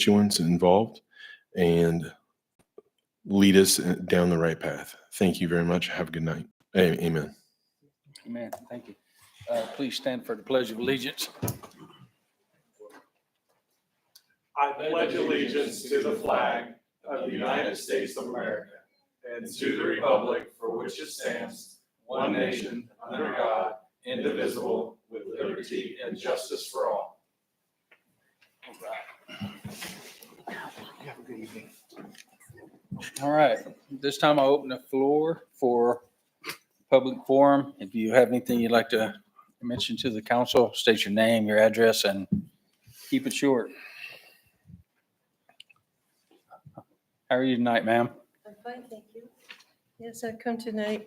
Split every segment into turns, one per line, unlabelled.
constituents involved and lead us down the right path. Thank you very much. Have a good night. Amen.
Amen. Thank you. Please stand for the Pledge of Allegiance.
I pledge allegiance to the flag of the United States of America and to the republic for which it stands, one nation, under God, indivisible, with liberty and justice for all.
All right. This time I'll open the floor for public forum. If you have anything you'd like to mention to the council, state your name, your address, and keep it short. How are you tonight, ma'am?
I'm fine, thank you. Yes, I've come tonight.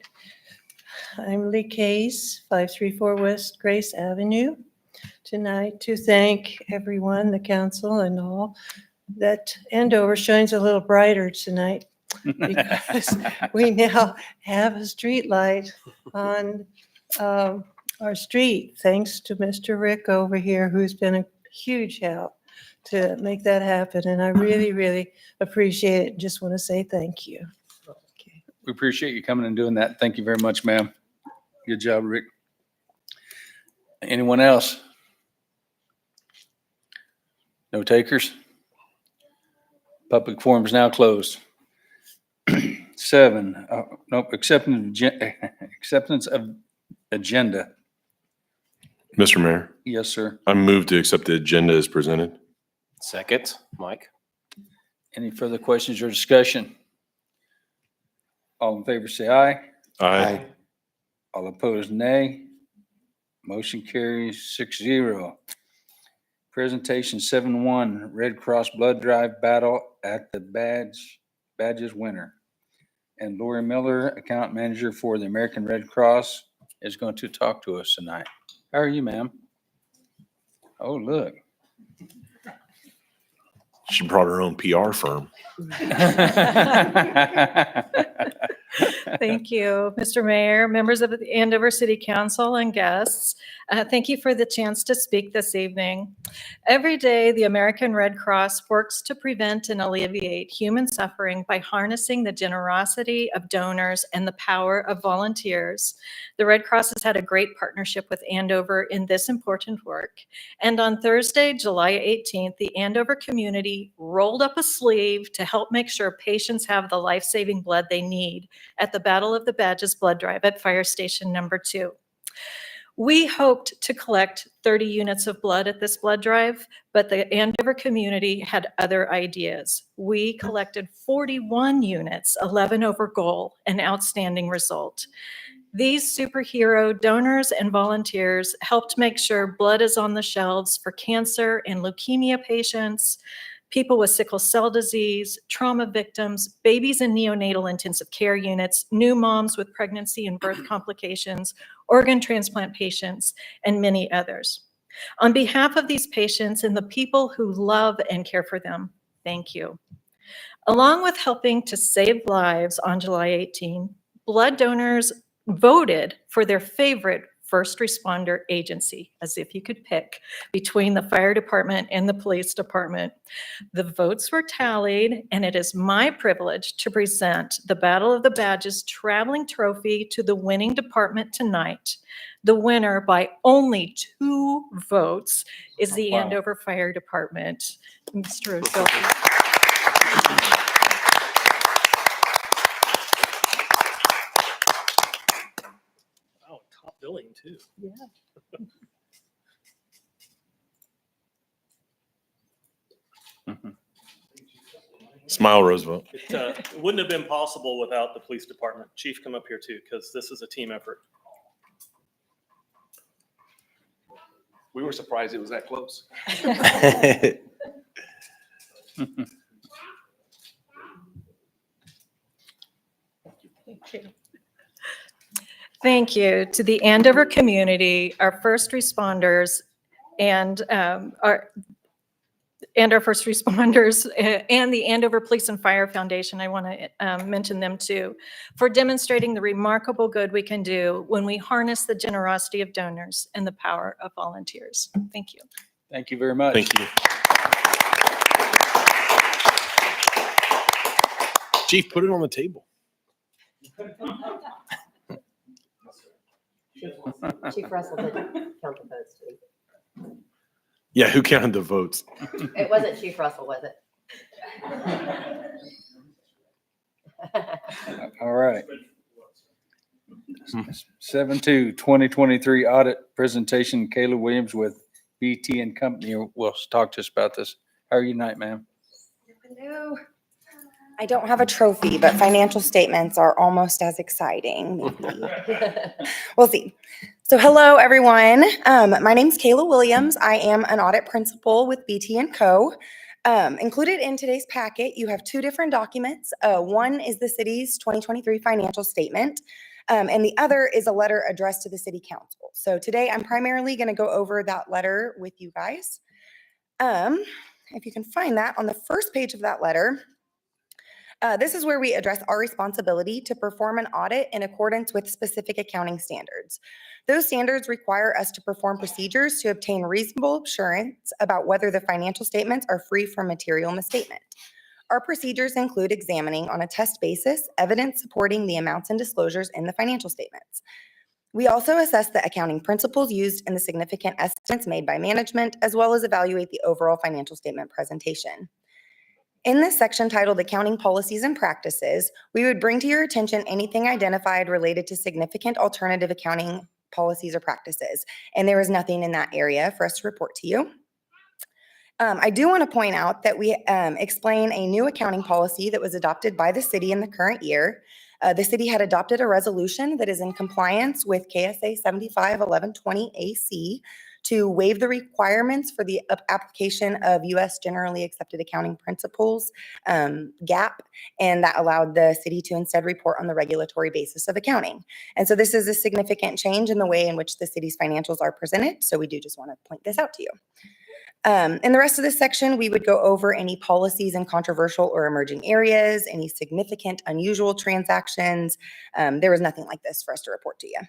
I'm Lee Case, 534 West Grace Avenue, tonight to thank everyone, the council and all, that Andover shines a little brighter tonight because we now have a street light on our street, thanks to Mr. Rick over here, who's been a huge help to make that happen. And I really, really appreciate it. Just want to say thank you. Okay.
We appreciate you coming and doing that. Thank you very much, ma'am. Good job, Rick. Anyone else? No takers? Public forum is now closed. 7, acceptance of agenda.
Mr. Mayor,
Yes, sir.
I move to accept the agenda as presented.
Second, Mike.
Any further questions or discussion? All in favor, say aye.
Aye.
All opposed, nay. Motion carries 6-0. Presentation 7-1, Red Cross Blood Drive Battle at the Badges Winner. And Lori Miller, Account Manager for the American Red Cross, is going to talk to us tonight. How are you, ma'am? Oh, look.
She brought her own PR firm.
Thank you, Mr. Mayor, members of the Andover City Council and guests. Thank you for the chance to speak this evening. Every day, the American Red Cross works to prevent and alleviate human suffering by harnessing the generosity of donors and the power of volunteers. The Red Cross has had a great partnership with Andover in this important work. And on Thursday, July 18th, the Andover community rolled up a sleeve to help make sure patients have the life-saving blood they need at the Battle of the Badges blood drive at Fire Station number 2. We hoped to collect 30 units of blood at this blood drive, but the Andover community had other ideas. We collected 41 units, 11 over goal, an outstanding result. These superhero donors and volunteers helped make sure blood is on the shelves for cancer and leukemia patients, people with sickle cell disease, trauma victims, babies in neonatal intensive care units, new moms with pregnancy and birth complications, organ transplant patients, and many others. On behalf of these patients and the people who love and care for them, thank you. Along with helping to save lives on July 18, blood donors voted for their favorite first responder agency, as if you could pick between the fire department and the police department. The votes were tallied, and it is my privilege to present the Battle of the Badges traveling trophy to the winning department tonight. The winner by only 2 votes is the
Wow.
Andover Fire Department. Mr. Roosevelt.
Oh, top billing too.
Yeah.
Smile, Roosevelt.
It wouldn't have been possible without the police department. Chief, come up here too, because this is a team effort.
We were surprised it was that close.
Thank you. Thank you to the Andover community, our first responders, and our first responders and the Andover Police and Fire Foundation. I want to mention them too, for demonstrating the remarkable good we can do when we harness the generosity of donors and the power of volunteers. Thank you.
Thank you very much.
Thank you. Chief, put it on the table.
Chief Russell didn't count the votes. did he?
Yeah, who counted the votes?
It wasn't Chief Russell, was it?
All right. 7-2, 2023 audit presentation. Kayla Williams with BT and Company will talk to us about this. How are you tonight, ma'am?
Hello. I don't have a trophy, but financial statements are almost as exciting. Maybe. We'll see. So hello, everyone. My name's Kayla Williams. I am an audit principal with BT & Co. Included in today's packet, you have two different documents. One is the city's 2023 financial statement, and the other is a letter addressed to the city council. So today, I'm primarily going to go over that letter with you guys. If you can find that on the first page of that letter, this is where we address our responsibility to perform an audit in accordance with specific accounting standards. Those standards require us to perform procedures to obtain reasonable assurance about whether the financial statements are free from material misstatement. Our procedures include examining on a test basis evidence supporting the amounts and disclosures in the financial statements. We also assess the accounting principles used in the significant estimates made by management, as well as evaluate the overall financial statement presentation. In this section titled Accounting Policies and Practices, we would bring to your attention anything identified related to significant alternative accounting policies or practices, and there is nothing in that area for us to report to you. I do want to point out that we explain a new accounting policy that was adopted by the city in the current year. The city had adopted a resolution that is in compliance with KSA 75-1120 AC to waive the requirements for the application of U.S. Generally Accepted Accounting Principles, GAAP, and that allowed the city to instead report on the regulatory basis of accounting. And so this is a significant change in the way in which the city's financials are presented, so we do just want to point this out to you. In the rest of this section, we would go over any policies in controversial or emerging areas, any significant unusual transactions. There was nothing like this for us to report to you.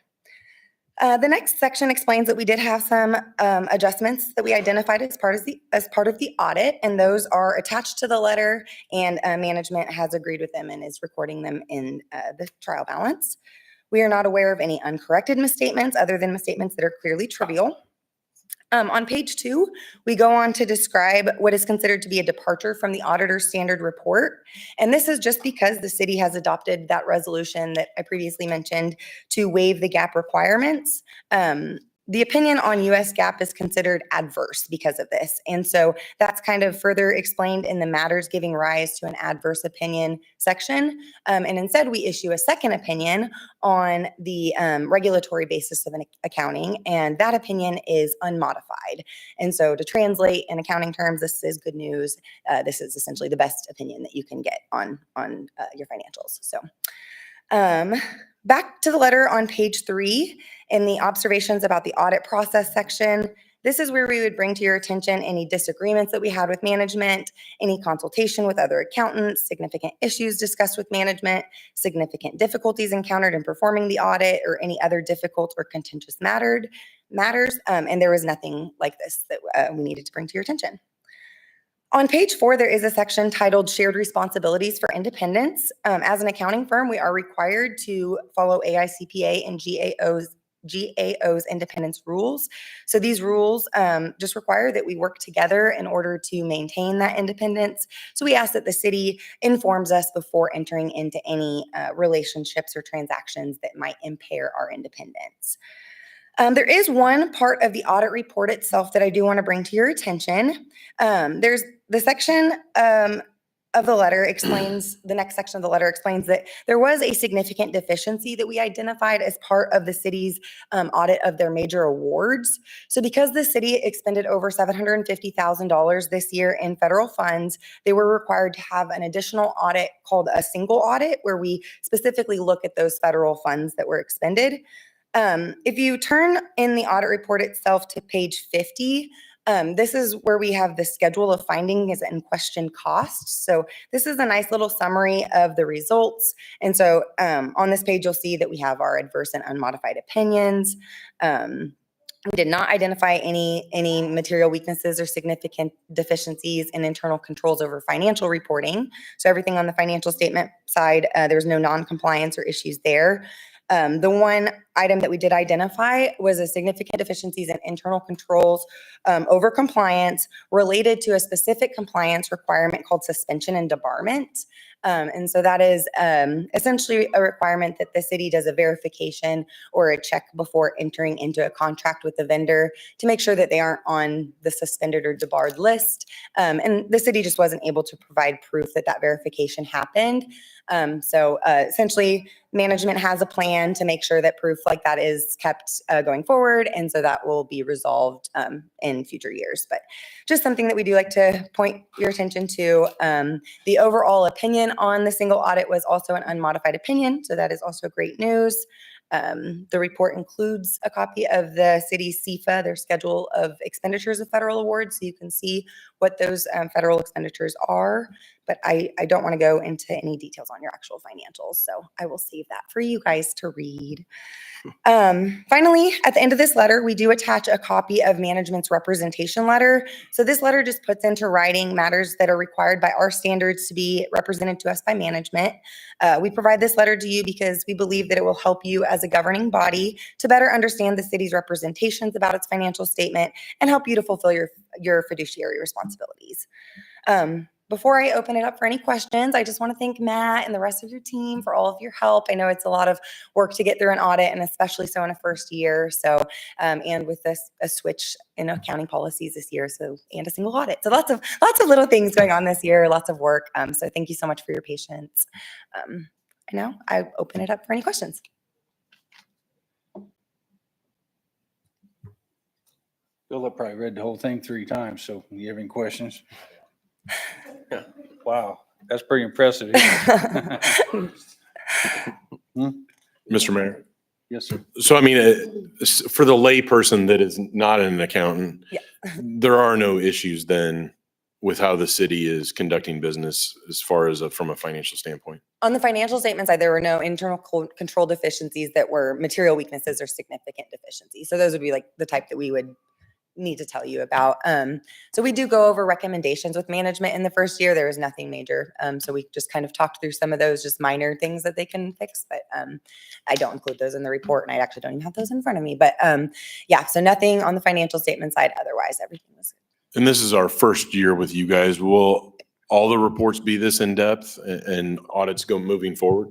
The next section explains that we did have some adjustments that we identified as part of the audit, and those are attached to the letter, and management has agreed with them and is recording them in the trial balance. We are not aware of any uncorrected misstatements other than misstatements that are clearly trivial. On page 2, we go on to describe what is considered to be a departure from the auditor's standard report. And this is just because the city has adopted that resolution that I previously mentioned to waive the GAAP requirements. The opinion on US GAAP is considered adverse because of this. And so that's kind of further explained in the matters giving rise to an adverse opinion section. And instead we issue a second opinion on the regulatory basis of an accounting, and that opinion is unmodified. And so to translate in accounting terms, this is good news. This is essentially the best opinion that you can get on your financials. So back to the letter on page 3 in the observations about the audit process section. This is where we would bring to your attention any disagreements that we had with management, any consultation with other accountants, significant issues discussed with management, significant difficulties encountered in performing the audit, or any other difficult or contentious matters. And there was nothing like this that we needed to bring to your attention. On page 4, there is a section titled Shared Responsibilities for Independence. As an accounting firm, we are required to follow AICPA and GAO's independence rules. So these rules just require that we work together in order to maintain that independence. So we ask that the city informs us before entering into any relationships or transactions that might impair our independence. There is one part of the audit report itself that I do want to bring to your attention. There's the section of the letter explains, the next section of the letter explains that there was a significant deficiency that we identified as part of the city's audit of their major awards. So because the city expended over $750,000 this year in federal funds, they were required to have an additional audit called a single audit, where we specifically look at those federal funds that were expended. If you turn in the audit report itself to page 50, this is where we have the schedule of findings and question costs. So this is a nice little summary of the results. And so on this page, you'll see that we have our adverse and unmodified opinions. We did not identify any material weaknesses or significant deficiencies in internal controls over financial reporting. So everything on the financial statement side, there was no non-compliance or issues there. The one item that we did identify was a significant deficiencies in internal controls over compliance related to a specific compliance requirement called suspension and debarment. And so that is essentially a requirement that the city does a verification or a check before entering into a contract with the vendor to make sure that they aren't on the suspended or debarred list. And the city just wasn't able to provide proof that that verification happened. So essentially, management has a plan to make sure that proof like that is kept going forward. And so that will be resolved in future years. But just something that we do like to point your attention to. The overall opinion on the single audit was also an unmodified opinion. So that is also great news. The report includes a copy of the city's CFA, their schedule of expenditures of federal awards. So you can see what those federal expenditures are. But I don't want to go into any details on your actual financials. So I will save that for you guys to read. Finally, at the end of this letter, we do attach a copy of management's representation letter. So this letter just puts into writing matters that are required by our standards to be represented to us by management. We provide this letter to you because we believe that it will help you as a governing body to better understand the city's representations about its financial statement and help you to fulfill your fiduciary responsibilities. Before I open it up for any questions, I just want to thank Matt and the rest of your team for all of your help. I know it's a lot of work to get through an audit, and especially so in a first year. So, and with this a switch in accounting policies this year, and a single audit. So lots of little things going on this year, lots of work. So thank you so much for your patience. And now I open it up for any questions.
Philip probably read the whole thing 3 times, so you have any questions? Wow, that's pretty impressive.
Mr. Mayor.
Yes, sir.
So, I mean, for the layperson that is not an accountant,
Yeah.
there are no issues then with how the city is conducting business as far as from a financial standpoint.
On the financial statement side, there were no internal control deficiencies that were material weaknesses or significant deficiencies. So those would be like the type that we would need to tell you about. So we do go over recommendations with management in the first year. There was nothing major. So we just kind of talked through some of those just minor things that they can fix, but I don't include those in the report, and I actually don't even have those in front of me. But yeah, so nothing on the financial statement side. Otherwise, everything was good.
And this is our first year with you guys. Will all the reports be this in-depth and audits go moving forward?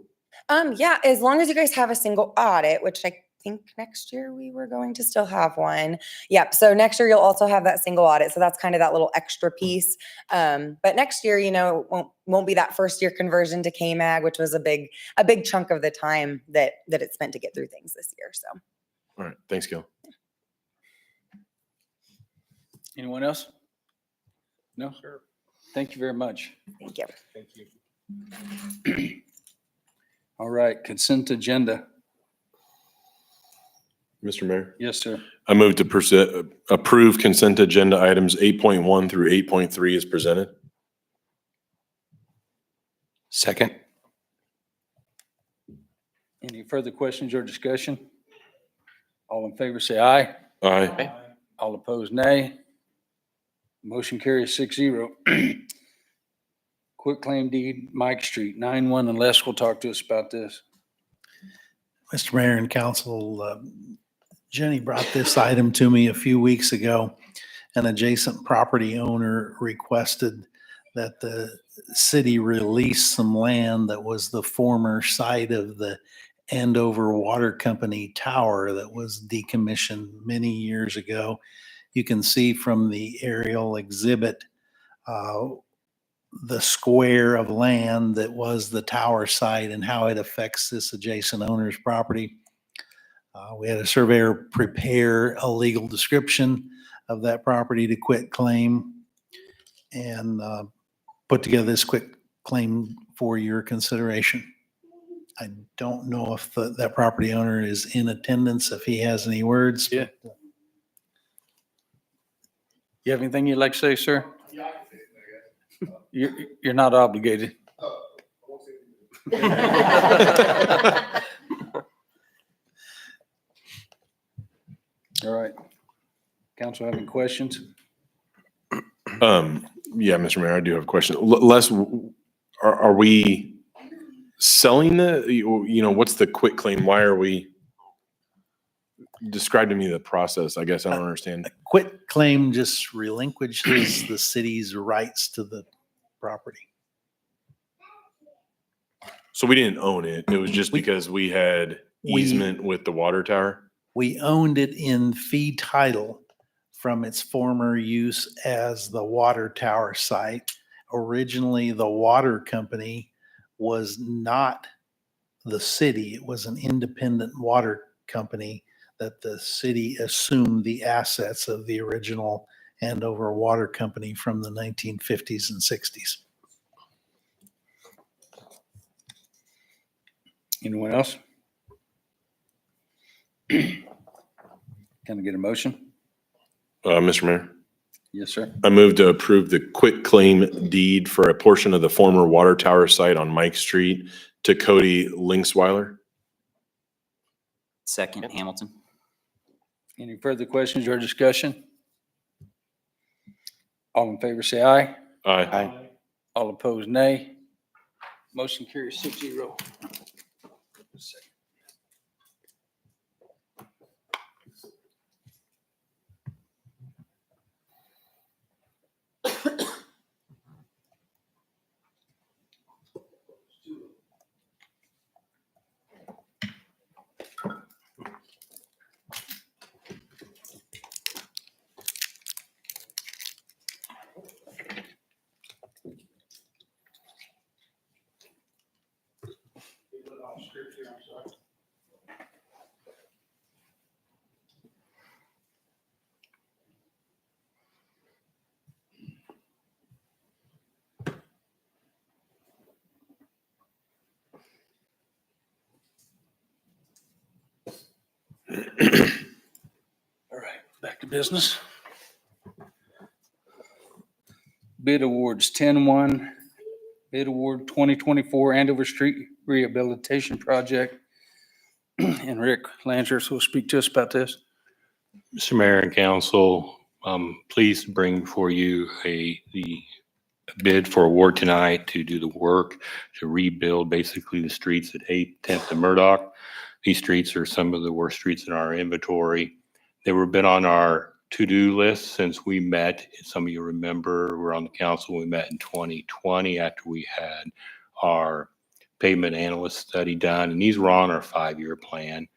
Yeah, as long as you guys have a single audit, which I think next year we were going to still have one. Yep. So next year you'll also have that single audit. So that's kind of that little extra piece. But next year, won't be that first year conversion to KMAG, which was a big chunk of the time that it spent to get through things this year. So.
All right. Thanks, Gil.
Anyone else? No, sir. Thank you very much.
Thank you.
Thank you. All right, consent agenda.
Mr. Mayor.
Yes, sir.
I move to approve consent agenda items 8.1 through 8.3 as presented.
Second.
Any further questions or discussion? All in favor, say aye.
Aye.
All opposed, nay. Motion carries 6-0. Quick claim deed, Mike Street, 9-1, and Les will talk to us about this.
Mr. Mayor and Council, Jenny brought this item to me a few weeks ago. An adjacent property owner requested that the city release some land that was the former site of the Andover Water Company tower that was decommissioned many years ago. You can see from the aerial exhibit the square of land that was the tower site and how it affects this adjacent owner's property. We had a surveyor prepare a legal description of that property to quit claim and put together this quick claim for your consideration. I don't know if that property owner is in attendance, if he has any words.
Yeah. You have anything you'd like to say, sir?
Yeah, I can say it, I guess.
You're not obligated.
I won't say anything.
All right. Council have any questions?
Yeah, Mr. Mayor, I do have a question. Les, are we selling what's the quit claim? Why are we? Describe to me the process. I guess I don't understand.
A quit claim just relinquishes the city's rights to the property.
So we didn't own it. It was just
We-
because we had
we-
easement with the water tower.
We owned it in fee title from its former use as the water tower site. Originally, the water company was not the city. It was an independent water company that the city assumed the assets of the original Andover Water Company from the 1950s and 60s.
Anyone else? Can I get a motion?
Mr. Mayor,
Yes, sir.
I move to approve the quit claim deed for a portion of the former water tower site on Mike Street to Cody Linksweiler.
Second, Hamilton.
Any further questions or discussion? All in favor, say aye.
Aye.
All opposed, nay. Motion carries 6-0. All right, back to business. Bid awards 10-1, bid award 2024 Andover Street Rehabilitation Project. And Rick Lanchers will speak to us about this.
Mr. Mayor and Council, pleased to bring before you the bid for award tonight to do the work to rebuild basically the streets at 8th, 10th and Murdoch. These streets are some of the worst streets in our inventory. They were been on our to-do list since we met. Some of you remember, we're on the council, we met in 2020 after we had our pavement analyst study done, and these were on our 5-year plan.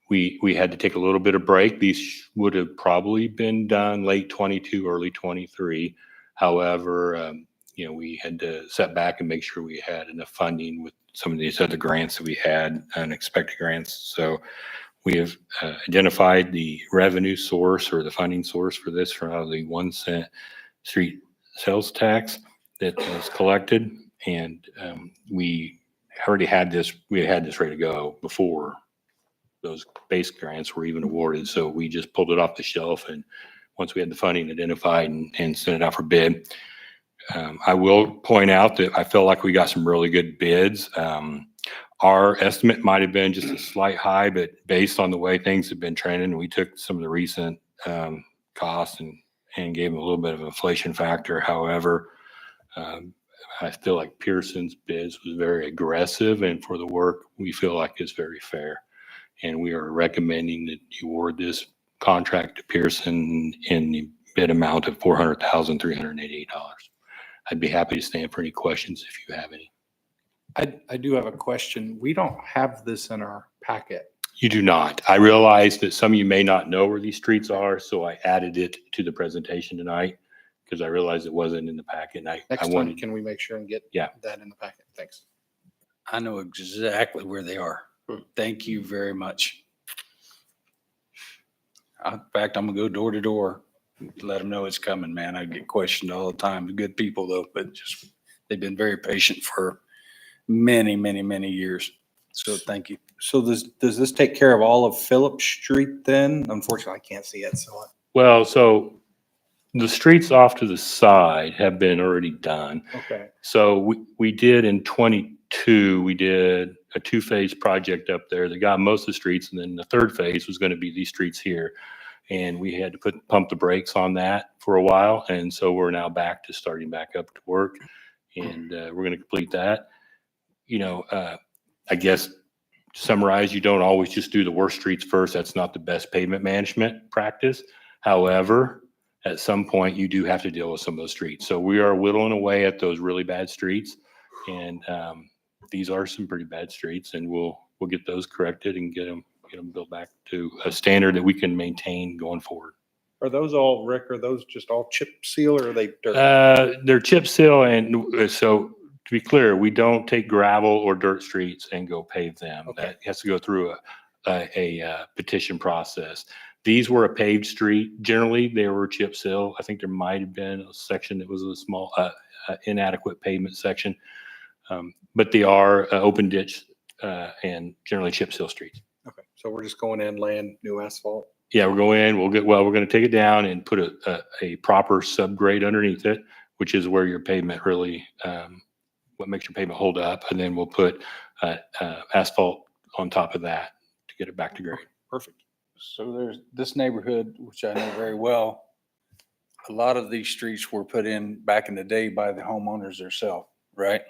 We had to take a little bit of break. These would have probably been done late 22, early 23. However, we had to set back and make sure we had enough funding with some of these other grants that we had, unexpected grants. So we have identified the revenue source or the funding source for this from out of the 1 cent street sales tax that was collected. And we already had this, we had this ready to go before those base grants were even awarded. So we just pulled it off the shelf, and once we had the funding identified and sent it out for bid. I will point out that I felt like we got some really good bids. Our estimate might have been just a slight high, but based on the way things have been trending, we took some of the recent costs and gave them a little bit of an inflation factor. However, I feel like Pearson's bids was very aggressive, and for the work we feel like is very fair. And we are recommending that you award this contract to Pearson in the bid amount of $400,388. I'd be happy to stand for any questions if you have any.
I do have a question. We don't have this in our packet.
You do not. I realize that some of you may not know where these streets are, so I added it to the presentation tonight because I realized it wasn't in the packet. And I
Next time,
wanted,
can we make sure and get
Yeah.
that in the packet? Thanks.
I know exactly where they are. Thank you very much. In fact, I'm gonna go door to door, let them know it's coming, man. I get questioned all the time. Good people though, but just, they've been very patient for many, many, many years. So thank you.
So does this take care of all of Phillip Street then? Unfortunately, I can't see it, so.
well, so the streets off to the side have been already done.
Okay.
So we did in 22, we did a 2-phase project up there that got most of the streets. And then the 3rd phase was going to be these streets here. And we had to pump the brakes on that for a while. And so we're now back to starting back up to work, and we're going to complete that. I guess to summarize, you don't always just do the worst streets first. That's not the best pavement management practice. However, at some point you do have to deal with some of those streets. So we are whittling away at those really bad streets. And these are some pretty bad streets, and we'll get those corrected and get them built back to a standard that we can maintain going forward.
Are those all, Rick, are those just all chip seal or are they dirt?
They're chip seal, and so to be clear, we don't take gravel or dirt streets and go pave them.
Okay.
That has to go through a petition process. These were a paved street. Generally, they were chip seal. I think there might have been a section that was a small inadequate pavement section, but they are open ditch and generally chip seal streets.
Okay, so we're just going in, laying new asphalt?
Yeah, we're going in, we're going to take it down and put a proper subgrade underneath it, which is where your pavement really, what makes your pavement hold up. And then we'll put asphalt on top of that to get it back to grade.
Perfect.
So there's this neighborhood, which I know very well. A lot of these streets were put in back in the day by the homeowners themselves, right?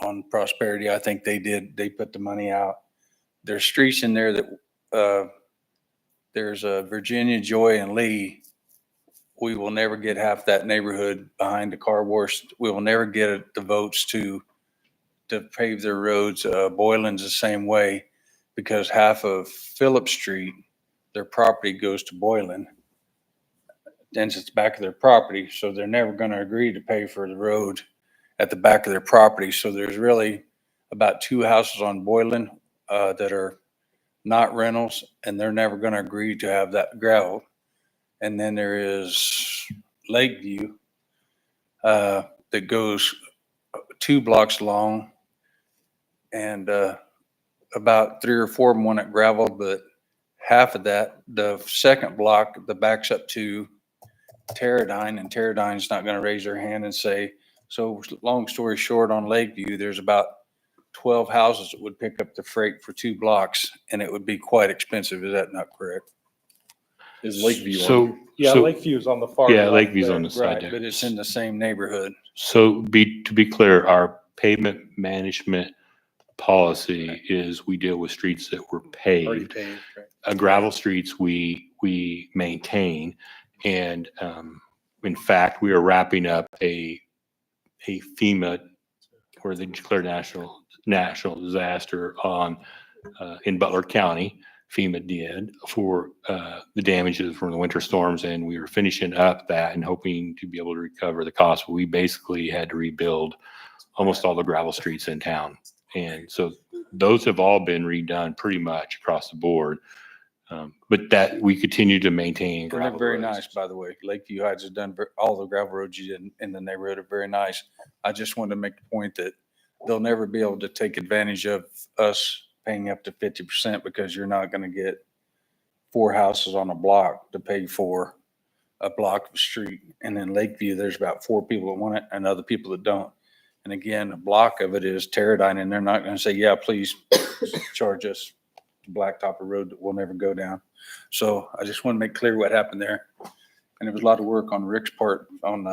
On Prosperity, I think they put the money out. There's streets in there that, there's Virginia, Joy, and Lee. We will never get half that neighborhood behind the car wash. We will never get the votes to pave their roads. Boylan's the same way, because half of Phillips Street, their property goes to Boylan. Then it's back of their property, so they're never going to agree to pay for the road at the back of their property. So there's really about 2 houses on Boylan that are not rentals, and they're never going to agree to have that gravel. And then there is Lakeview that goes 2 blocks long, and about 3 or 4 of them want it gravel, but half of that, the second block, the backs up to Teradyne, and Teradyne's not going to raise their hand and say. So long story short, on Lakeview, there's about 12 houses that would pick up the freight for 2 blocks, and it would be quite expensive. Is that not correct?
Is Lakeview on?
So,
Yeah,
so-
Lakeview's on the far.
yeah,
left
Lakeview's
there.
on the side
Right,
there.
but it's in the same neighborhood.
So to be clear, our pavement management policy is we deal with streets that were
Already
paved.
paved, right.
Gravel streets we maintain, and in fact, we are wrapping up a FEMA, or the declared national disaster on in Butler County. FEMA did for the damages from the winter storms, and we were finishing up that and hoping to be able to recover the cost. But we basically had to rebuild almost all the gravel streets in town, and so those have all been redone pretty much across the board. But that we continue to maintain.
They're
gravel
very
roads.
nice, by the way. Lakeview Heights has done, all the gravel roads you did in the neighborhood are very nice. I just wanted to make the point that they'll never be able to take advantage of us paying up to 50%, because you're not going to get 4 houses on a block to pay for a block of street. And in Lakeview, there's about 4 people that want it and other people that don't. And again, a block of it is Teradyne, and they're not going to say, yeah, please charge us to blacktop a road that we'll never go down. So I just want to make clear what happened there. And it was a lot of work on Rick's part on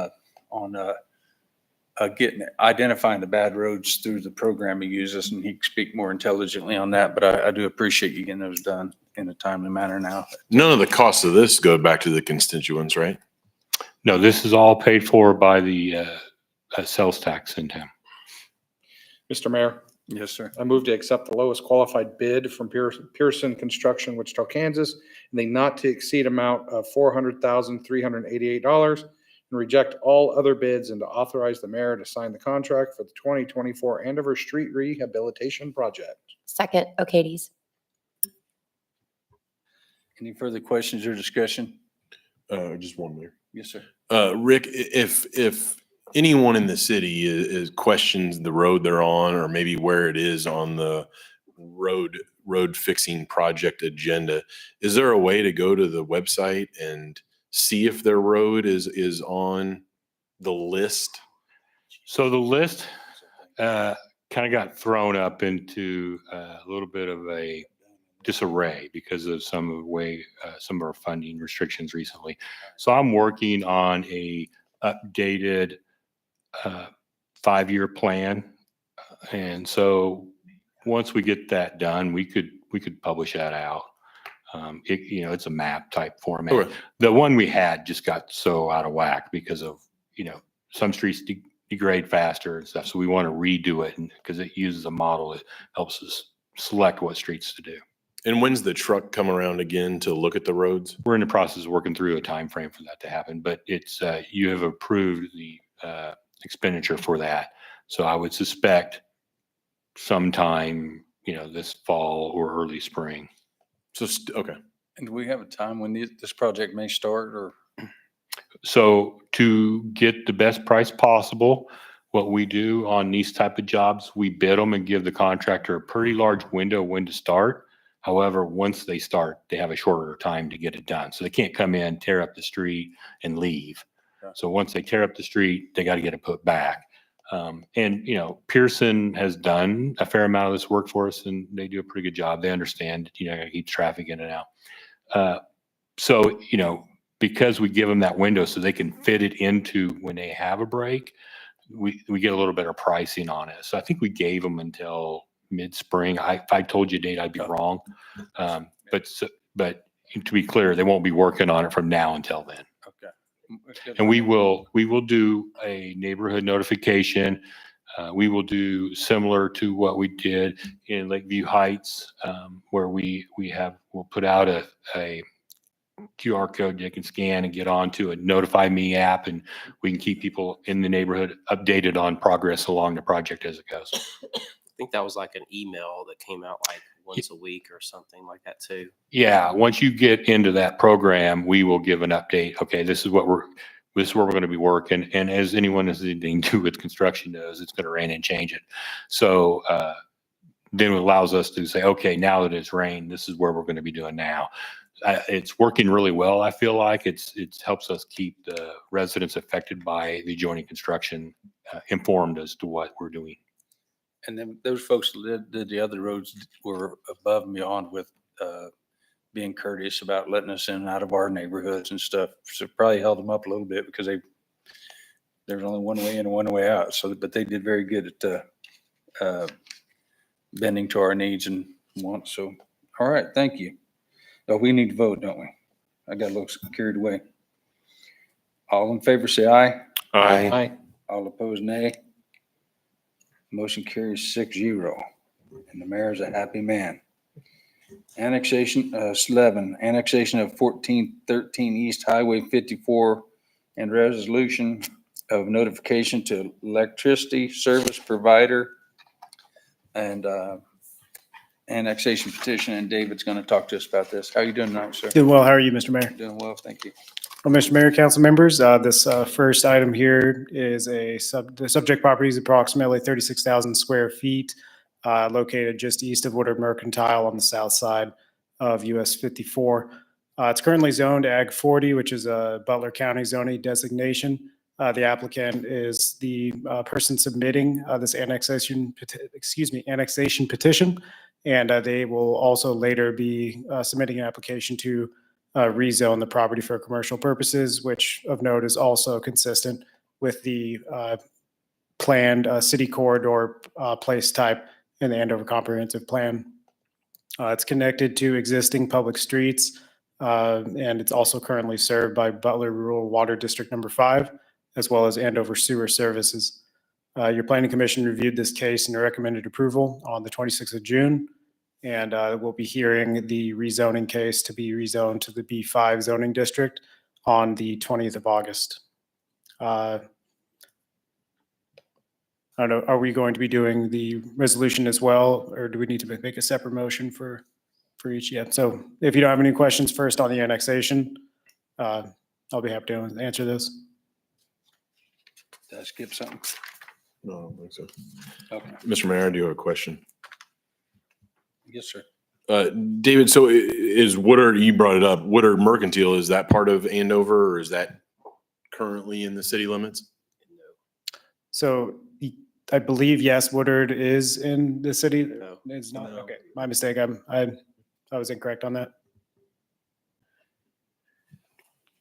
identifying the bad roads through the program he uses, and he can speak more intelligently on that. But I do appreciate you getting those done in a timely manner now.
None of the costs of this go back to the constituents, right?
No, this is all paid for by the sales tax in town.
Mr. Mayor,
Yes, sir.
I move to accept the lowest qualified bid from Pearson Construction, Wichita, Kansas, in the not to exceed amount of $400,388, and reject all other bids, and to authorize the mayor to sign the contract for the 2024 Andover Street Rehabilitation Project.
Second, O'Katy's.
Any further questions or discussion?
Just one there.
Yes, sir.
Rick, if anyone in the city is questions the road they're on, or maybe where it is on the road fixing project agenda, is there a way to go to the website and see if their road is on the list?
So the list kind of got thrown up into a little bit of a disarray because of some of the way, some of our funding restrictions recently. So I'm working on a updated 5-year plan. And so once we get that done, we could publish that out. It's a map type format.
Okay.
The one we had just got so out of whack because of, some streets degrade faster and stuff. So we want to redo it because it uses a model that helps us select what streets to do.
And when's the truck come around again to look at the roads?
We're in the process of working through a time frame for that to happen, but it's, you have approved the expenditure for that. So I would suspect sometime, this fall or early spring.
So, okay.
And do we have a time when this project may start, or?
So to get the best price possible, what we do on these type of jobs, we bid them and give the contractor a pretty large window when to start. However, once they start, they have a shorter time to get it done. So they can't come in, tear up the street and leave.
Yeah.
So once they tear up the street, they got to get it put back. And Pearson has done a fair amount of this work for us, and they do a pretty good job. They understand, gotta keep traffic in and out. So, because we give them that window so they can fit it into when they have a break, we get a little better pricing on it. So I think we gave them until mid-spring. If I told you a date, I'd be wrong. But to be clear, they won't be working on it from now until then.
Okay.
And we will do a neighborhood notification. We will do similar to what we did in Lakeview Heights, where we'll put out a QR code they can scan and get onto a Notify Me app, and we can keep people in the neighborhood updated on progress along the project as it goes.
I think that was like an email that came out like once a week or something like that too.
Yeah, once you get into that program, we will give an update. Okay, this is where we're going to be working. And as anyone has anything to do with construction knows, it's going to rain and change it. So then it allows us to say, okay, now that it's rained, this is where we're going to be doing now. It's working really well. I feel like it helps us keep the residents affected by the adjoining construction informed as to what we're doing.
And then those folks that did the other roads were above and beyond with being courteous about letting us in and out of our neighborhoods and stuff. So probably held them up a little bit because there's only one way in and one way out. So, but they did very good at bending to our needs and wants. So, all right, thank you. Oh, we need to vote, don't we? I got a little carried away. All in favor, say aye.
Aye.
All opposed, nay. Motion carries 6-0, and the mayor's a happy man. Annexation, 11, annexation of 1413 East Highway 54 and resolution of notification to electricity service provider and annexation petition, and David's going to talk to us about this. How are you doing tonight, sir?
Doing well. How are you, Mr. Mayor?
Doing well, thank you.
Well, Mr. Mayor, council members, this first item here is the subject property is approximately 36,000 square feet, located just east of Woodard Mercantile on the south side of US 54. It's currently zoned Ag 40, which is a Butler County zoning designation. The applicant is the person submitting this annexation petition, and they will also later be submitting an application to rezone the property for commercial purposes, which of note is also consistent with the planned city corridor place type in the Andover Comprehensive Plan. It's connected to existing public streets, and it's also currently served by Butler Rural Water District Number 5, as well as Andover Sewer Services. Your Planning Commission reviewed this case and recommended approval on the 26th of June. And we'll be hearing the rezoning case to be rezoned to the B5 zoning district on the 20th of August. I don't know, are we going to be doing the resolution as well, or do we need to make a separate motion for each yet? So if you don't have any questions first on the annexation, I'll be happy to answer this.
Did I skip something?
No, I don't think so.
Okay.
Mr. Mayor, I do have a question.
Yes, sir.
David, so is Woodard, you brought it up, Woodard Mercantile, is that part of Andover, or is that currently in the city limits?
So I believe, yes, Woodard is in the city.
No.
It's not,
No.
okay, my mistake. I was incorrect on that.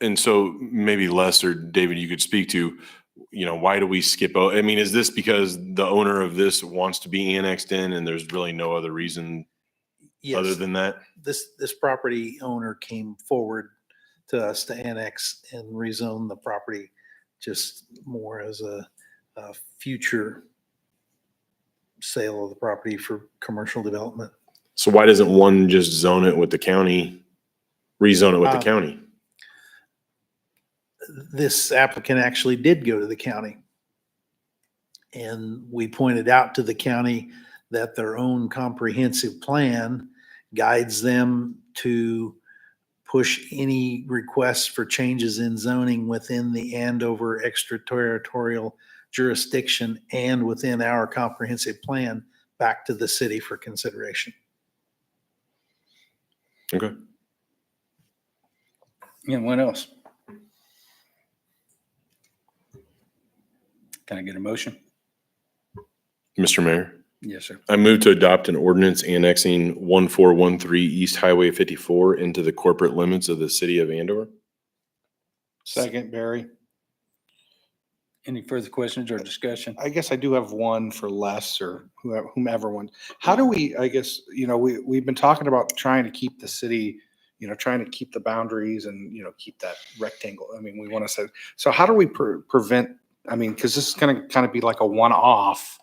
And so maybe Les or David, you could speak to, why do we skip? I mean, is this because the owner of this wants to be annexed in and there's really no other reason other
Yes,
than that?
this property owner came forward to us to annex and rezone the property just more as a future sale of the property for commercial development.
So why doesn't one just zone it with the county, rezone it with the
Um,
county?
This applicant actually did go to the county. And we pointed out to the county that their own comprehensive plan guides them to push any requests for changes in zoning within the Andover extraterritorial jurisdiction and within our comprehensive plan back to the city for consideration.
Okay.
Anyone else? Can I get a motion?
Mr. Mayor,
Yes, sir.
I move to adopt an ordinance annexing 1413 East Highway 54 into the corporate limits of the city of Andover.
Second, Barry.
Any further questions or discussion?
I guess I do have one for Les or whomever wants. How do we, I guess, we've been talking about trying to keep the city, trying to keep the boundaries and, keep that rectangle. I mean, we want to say, so how do we prevent, because this is going to kind of be like a one-off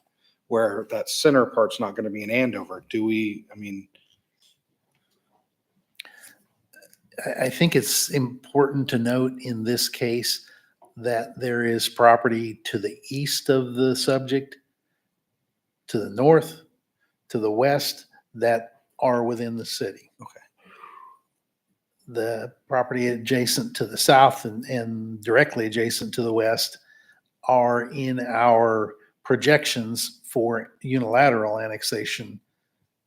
where that center part's not going to be in Andover. Do we,
I think it's important to note in this case that there is property to the east of the subject, to the north, to the west, that are within the city.
Okay.
The property adjacent to the south and directly adjacent to the west are in our projections for unilateral annexation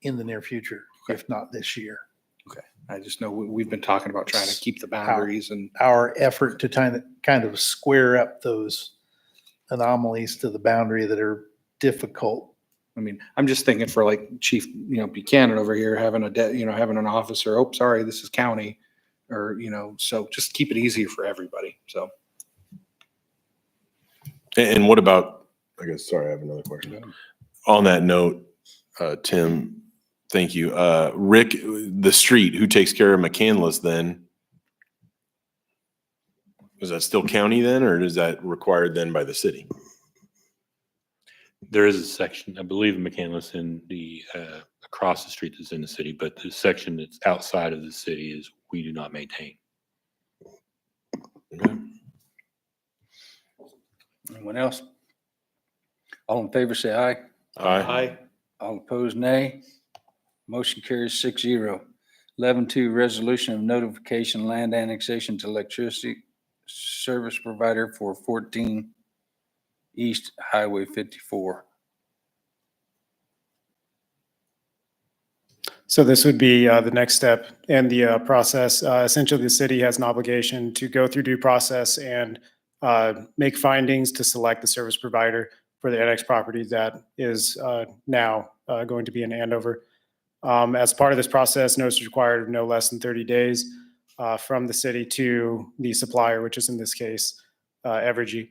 in the near future, if not this year.
I just know we've been talking about trying to keep the boundaries and
Our effort to kind of square up those anomalies to the boundary that are difficult.
I'm just thinking for like Chief, Buchanan over here having having an officer, oh, sorry, this is county, or, so just keep it easier for everybody. So.
And what about, I guess, sorry, I have another question. On that note, Tim, thank you. Rick, the street, who takes care of McCandless then? Is that still county then, or is that required then by the city?
There is a section, I believe, in McCandless in the, across the street that's in the city, but the section that's outside of the city is we do not maintain.
Okay.
Anyone else? All in favor, say aye.
Aye.
All opposed, nay. Motion carries 6-0. 11-2, resolution of notification land annexation to electricity service provider for 14 East Highway 54.
So this would be the next step in the process. Essentially, the city has an obligation to go through due process and make findings to select the service provider for the annex property that is now going to be in Andover. As part of this process, notice is required of no less than 30 days from the city to the supplier, which is in this case, Evergy.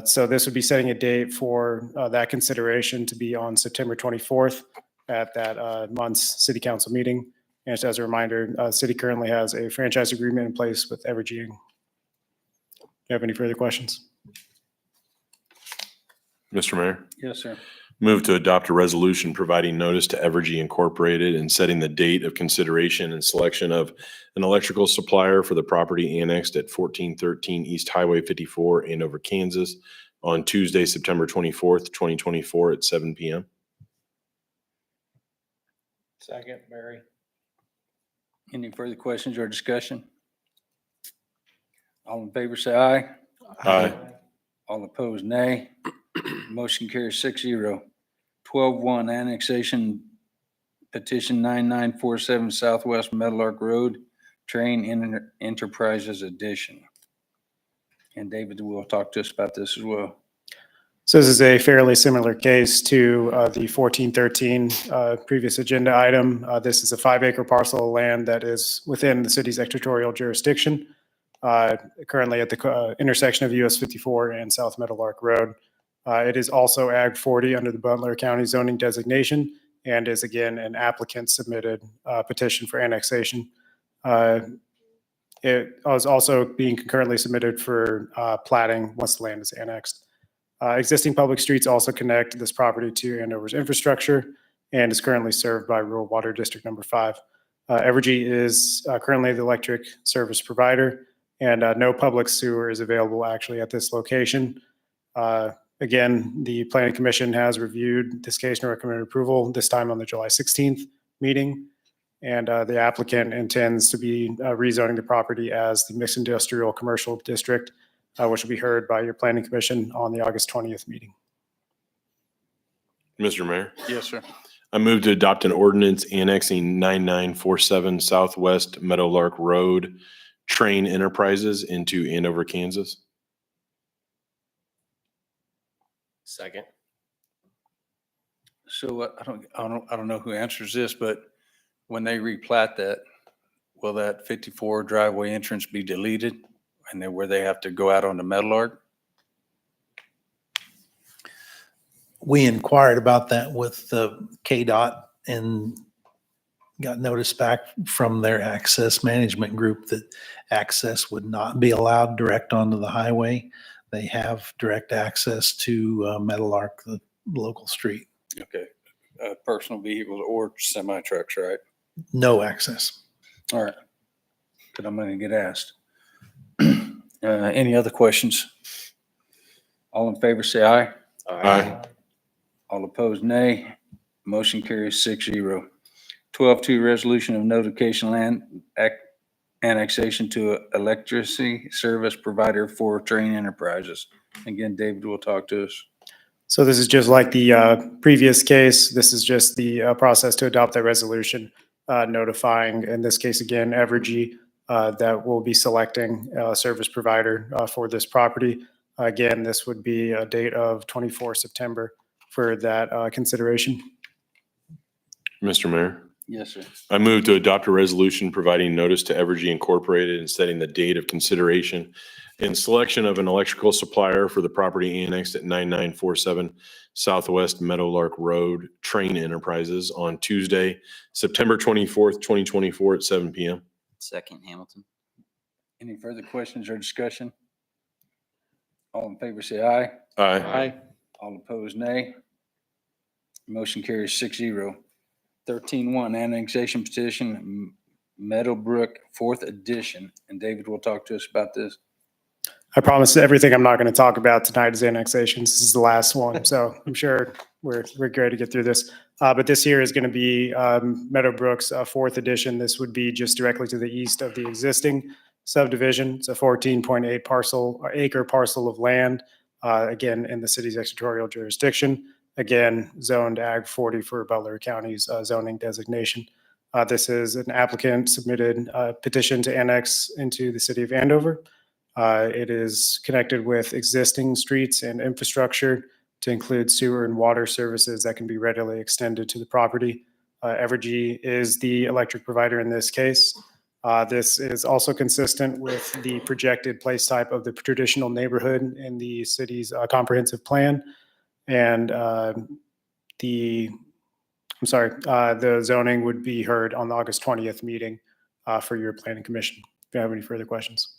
So this would be setting a date for that consideration to be on September 24th at that month's city council meeting. And just as a reminder, the city currently has a franchise agreement in place with Evergy. Do you have any further questions?
Mr. Mayor,
Yes, sir.
move to adopt a resolution providing notice to Evergy Incorporated and setting the date of consideration and selection of an electrical supplier for the property annexed at 1413 East Highway 54, Andover, Kansas, on Tuesday, September 24th, 2024 at 7 p.m.
Second, Barry.
Any further questions or discussion? All in favor, say aye.
Aye.
All opposed, nay. Motion carries 6-0. 12-1, annexation petition 9947 Southwest Meadowlark Road, Train Enterprises Edition. And David will talk to us about this as well.
So this is a fairly similar case to the 1413 previous agenda item. This is a 5-acre parcel of land that is within the city's extraterritorial jurisdiction, currently at the intersection of US 54 and South Meadowlark Road. It is also Ag 40 under the Butler County zoning designation and is again an applicant submitted petition for annexation. It was also being concurrently submitted for plating once the land is annexed. Existing public streets also connect this property to Andover's infrastructure and is currently served by Rural Water District Number 5. Evergy is currently the electric service provider, and no public sewer is available actually at this location. Again, the Planning Commission has reviewed this case and recommended approval, this time on the July 16th meeting. And the applicant intends to be rezoning the property as the mixed industrial commercial district, which will be heard by your Planning Commission on the August 20th meeting.
Mr. Mayor,
Yes, sir.
I move to adopt an ordinance annexing 9947 Southwest Meadowlark Road Train Enterprises into Andover, Kansas.
Second.
So I don't know who answers this, but when they replat that, will that 54 driveway entrance be deleted? And then where they have to go out on the Meadowlark?
We inquired about that with KDOT and got notice back from their access management group that access would not be allowed direct onto the highway. They have direct access to Meadowlark, the local street.
Okay, personal vehicles or semi trucks, right?
No access.
All right. But I'm going to get asked. Any other questions? All in favor, say aye.
Aye.
All opposed, nay. Motion carries 6-0. 12-2, resolution of notification land annexation to electricity service provider for Train Enterprises. Again, David will talk to us.
So this is just like the previous case. This is just the process to adopt that resolution, notifying, in this case again, Evergy, that will be selecting a service provider for this property. Again, this would be a date of 24 September for that consideration.
Mr. Mayor,
Yes, sir.
I move to adopt a resolution providing notice to Evergy Incorporated and setting the date of consideration and selection of an electrical supplier for the property annexed at 9947 Southwest Meadowlark Road Train Enterprises on Tuesday, September 24th, 2024 at 7 p.m.
Second, Hamilton.
Any further questions or discussion? All in favor, say aye.
Aye.
All opposed, nay. Motion carries 6-0. 13-1, annexation petition, Meadowbrook, 4th edition. And David will talk to us about this.
I promise everything I'm not going to talk about tonight is annexations. This is the last one, so I'm sure we're great to get through this. But this here is going to be Meadowbrook's 4th edition. This would be just directly to the east of the existing subdivision. It's a 14.8 acre parcel of land, again, in the city's extraterritorial jurisdiction. Again, zoned Ag 40 for Butler County's zoning designation. This is an applicant submitted petition to annex into the city of Andover. It is connected with existing streets and infrastructure to include sewer and water services that can be readily extended to the property. Evergy is the electric provider in this case. This is also consistent with the projected place type of the traditional neighborhood in the city's comprehensive plan. And the zoning would be heard on the August 20th meeting for your planning commission. If you have any further questions.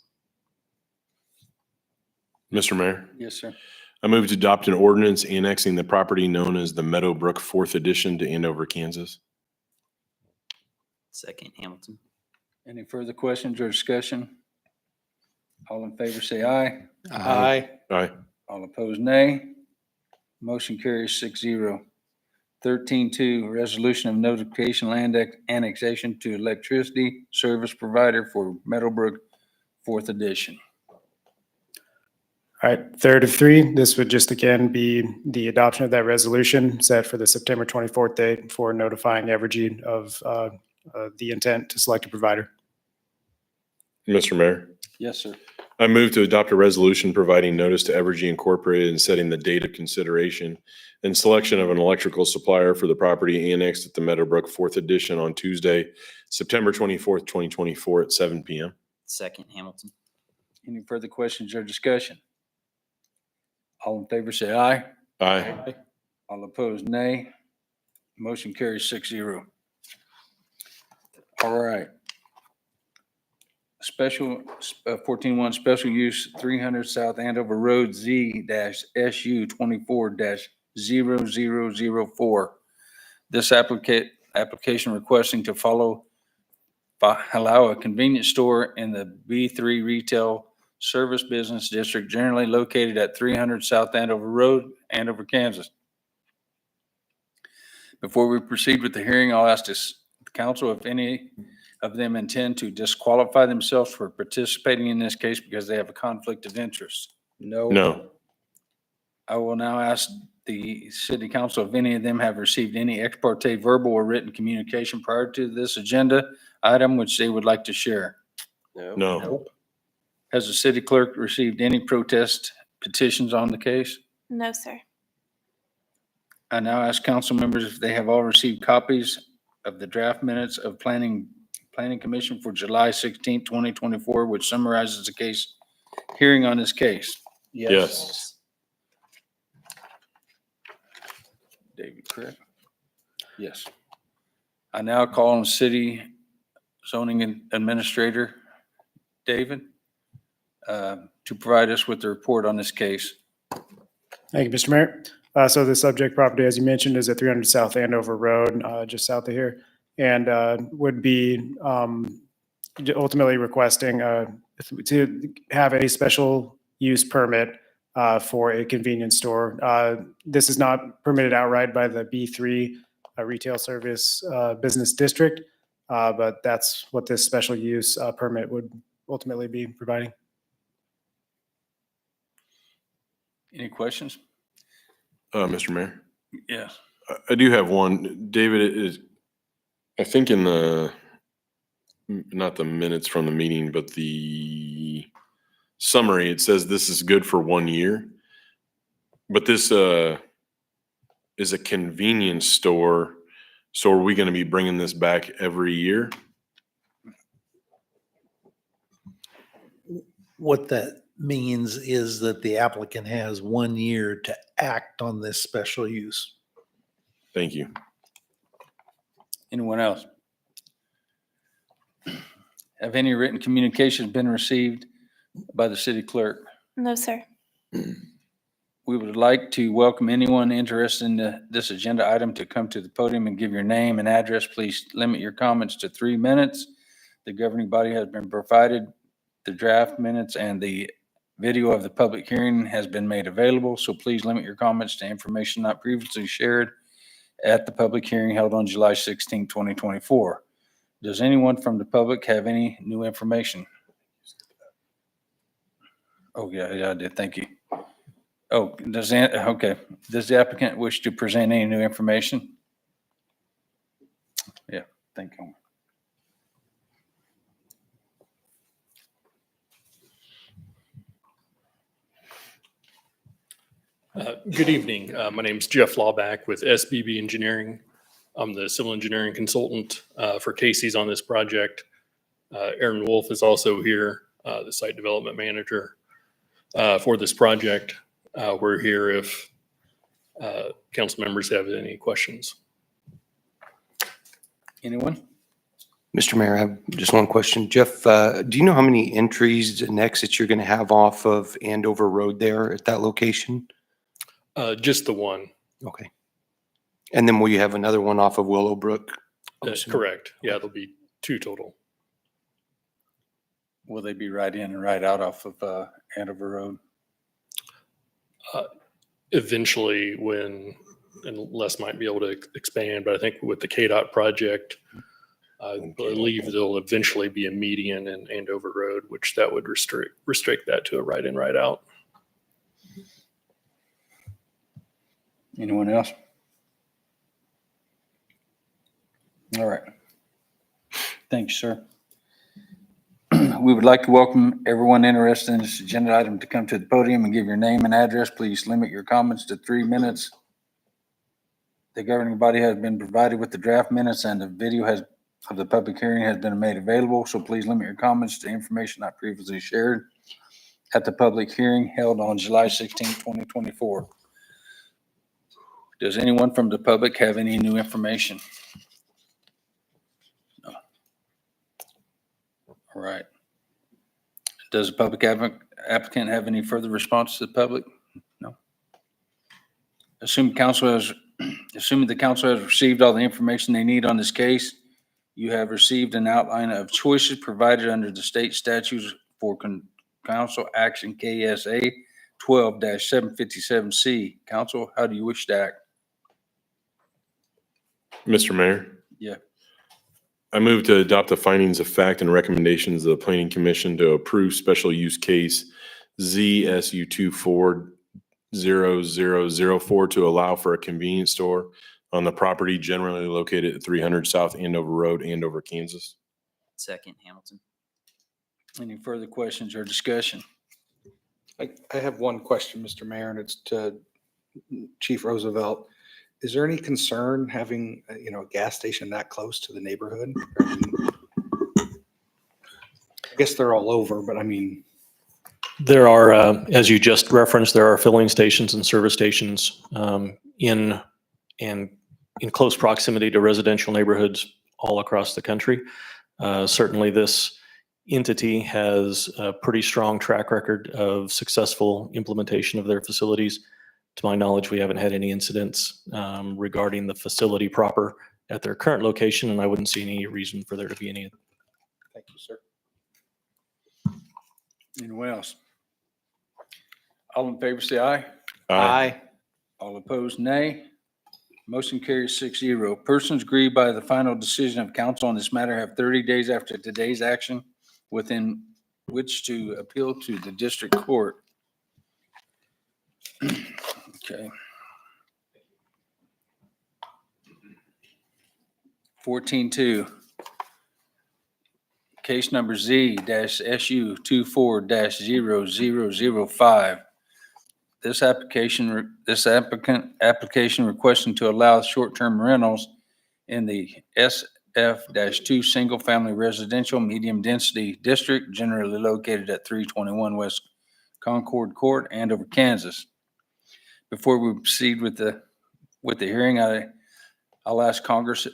Mr. Mayor,
Yes, sir.
I move to adopt an ordinance annexing the property known as the Meadowbrook 4th Edition to Andover, Kansas.
Second, Hamilton.
Any further questions or discussion? All in favor, say aye.
Aye.
Aye.
All opposed, nay. Motion carries 6-0. 13-2, resolution of notification land annexation to electricity service provider for Meadowbrook, 4th edition.
All right, 3rd of 3, this would just again be the adoption of that resolution set for the September 24th date for notifying Evergy of the intent to select a provider.
Mr. Mayor,
Yes, sir.
I move to adopt a resolution providing notice to Evergy Incorporated and setting the date of consideration and selection of an electrical supplier for the property annexed at the Meadowbrook Fourth Edition on Tuesday, September 24th, 2024 at 7 PM.
Second, Hamilton.
Any further questions or discussion? All in favor, say aye.
Aye.
All opposed, nay. Motion carries 6-0. All right. Special, 14-1, special use 300 South Andover Road Z-SU 24-0004. This application requesting to allow a convenience store in the B3 Retail Service Business District generally located at 300 South Andover Road, Andover, Kansas. Before we proceed with the hearing, I'll ask the council if any of them intend to disqualify themselves for participating in this case because they have a conflict of interest.
No.
I will now ask the city council if any of them have received any ex parte verbal or written communication prior to this agenda item which they would like to share.
No.
Has the city clerk received any protest petitions on the case?
No, sir.
I now ask council members if they have all received copies of the draft minutes of Planning Commission for July 16, 2024, which summarizes the case hearing on this case.
Yes.
David, correct? Yes. I now call on City Zoning Administrator David to provide us with the report on this case.
Thank you, Mr. Mayor. So the subject property, as you mentioned, is at 300 South Andover Road, just south of here, and would be ultimately requesting to have a special use permit for a convenience store. This is not permitted outright by the B3 Retail Service Business District, but that's what this special use permit would ultimately be providing.
Any questions?
Mr. Mayor,
Yes.
I do have one. David, is, I think in the, not the minutes from the meeting, but the summary, it says this is good for 1 year. But this is a convenience store. So are we going to be bringing this back every year?
What that means is that the applicant has 1 year to act on this special use.
Thank you.
Anyone else? Have any written communications been received by the city clerk?
No, sir.
We would like to welcome anyone interested in this agenda item to come to the podium and give your name and address. Please limit your comments to 3 minutes. The governing body has been provided the draft minutes and the video of the public hearing has been made available, so please limit your comments to information not previously shared at the public hearing held on July 16, 2024. Does anyone from the public have any new information? Oh, yeah, I did. Thank you. Oh, does the applicant wish to present any new information? Yeah, thank you.
Good evening. My name is Jeff Lawback with SBB Engineering. I'm the civil engineering consultant for Casey's on this project. Aaron Wolf is also here, the site development manager for this project. We're here if council members have any questions.
Anyone?
Mr. Mayor, I have just one question. Jeff, do you know how many entries and exits you're going to have off of Andover Road there at that location?
Just the one.
Okay. And then will you have another one off of Willowbrook?
That's correct. Yeah, there'll be 2 total.
Will they be right in and right out off of Andover Road?
Eventually when, and Les might be able to expand, but I think with the KDOT project, I believe there'll eventually be a median in Andover Road, which that would restrict that to a right in, right out.
Anyone else? All right. Thanks, sir. We would like to welcome everyone interested in this agenda item to come to the podium and give your name and address. Please limit your comments to 3 minutes. The governing body has been provided with the draft minutes and the video of the public hearing has been made available, so please limit your comments to information not previously shared at the public hearing held on July 16, 2024. Does anyone from the public have any new information? No. All right. Does the public applicant have any further response to the public? No. Assuming the council has received all the information they need on this case, you have received an outline of choices provided under the state statutes for council action KSA 12-757C. Council, how do you wish to act?
Mr. Mayor,
Yeah.
I move to adopt the findings of fact and recommendations of the Planning Commission to approve special use case ZSU 240004 to allow for a convenience store on the property generally located at 300 South Andover Road, Andover, Kansas.
Second, Hamilton.
Any further questions or discussion?
I have one question, Mr. Mayor, and it's to Chief Roosevelt. Is there any concern having, a gas station that close to the neighborhood? I guess they're all over, but I mean.
There are, as you just referenced, there are filling stations and service stations in close proximity to residential neighborhoods all across the country. Certainly this entity has a pretty strong track record of successful implementation of their facilities. To my knowledge, we haven't had any incidents regarding the facility proper at their current location, and I wouldn't see any reason for there to be any.
Thank you, sir.
Anyone else? All in favor, say aye.
Aye.
All opposed, nay. Motion carries 6-0. Persons aggrieved by the final decision of council on this matter have 30 days after today's action within which to appeal to the district court. Okay. 14-2. Case number Z-SU 24-0005. This application requesting to allow short-term rentals in the SF-2 single-family residential medium-density district generally located at 321 West Concord Court, Andover, Kansas. Before we proceed with the hearing, I'll ask Congress.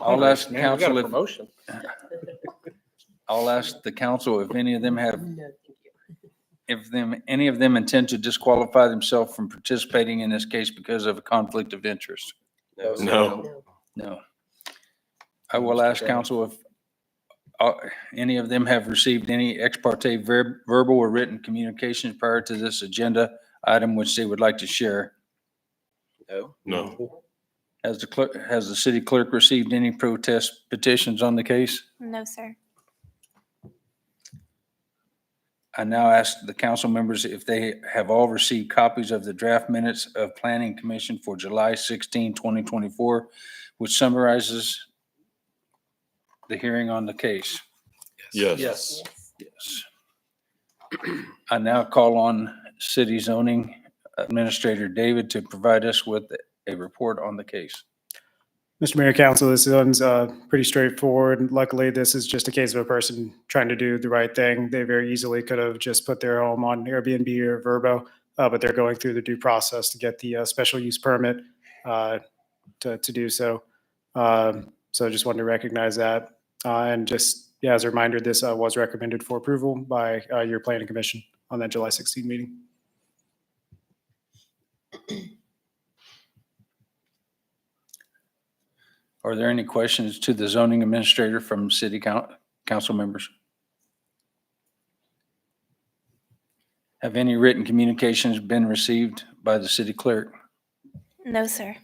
I'll ask council I'll ask the council if any of them have. Any of them intend to disqualify themselves from participating in this case because of a conflict of interest?
No.
No. I will ask council if any of them have received any ex parte verbal or written communications prior to this agenda item which they would like to share.
No.
Has the city clerk received any protest petitions on the case?
No, sir.
I now ask the council members if they have all received copies of the draft minutes of Planning Commission for July 16, 2024, which summarizes the hearing on the case.
Yes.
Yes. I now call on City Zoning Administrator David to provide us with a report on the case.
Mr. Mayor, Council, this one's pretty straightforward. Luckily, this is just a case of a person trying to do the right thing. They very easily could have just put their home on Airbnb or Vrbo, but they're going through the due process to get the special use permit to do so. So I just wanted to recognize that. And just, yeah, as a reminder, this was recommended for approval by your Planning Commission on that July 16 meeting.
Are there any questions to the zoning administrator from city council members? Have any written communications been received by the city clerk?
No, sir.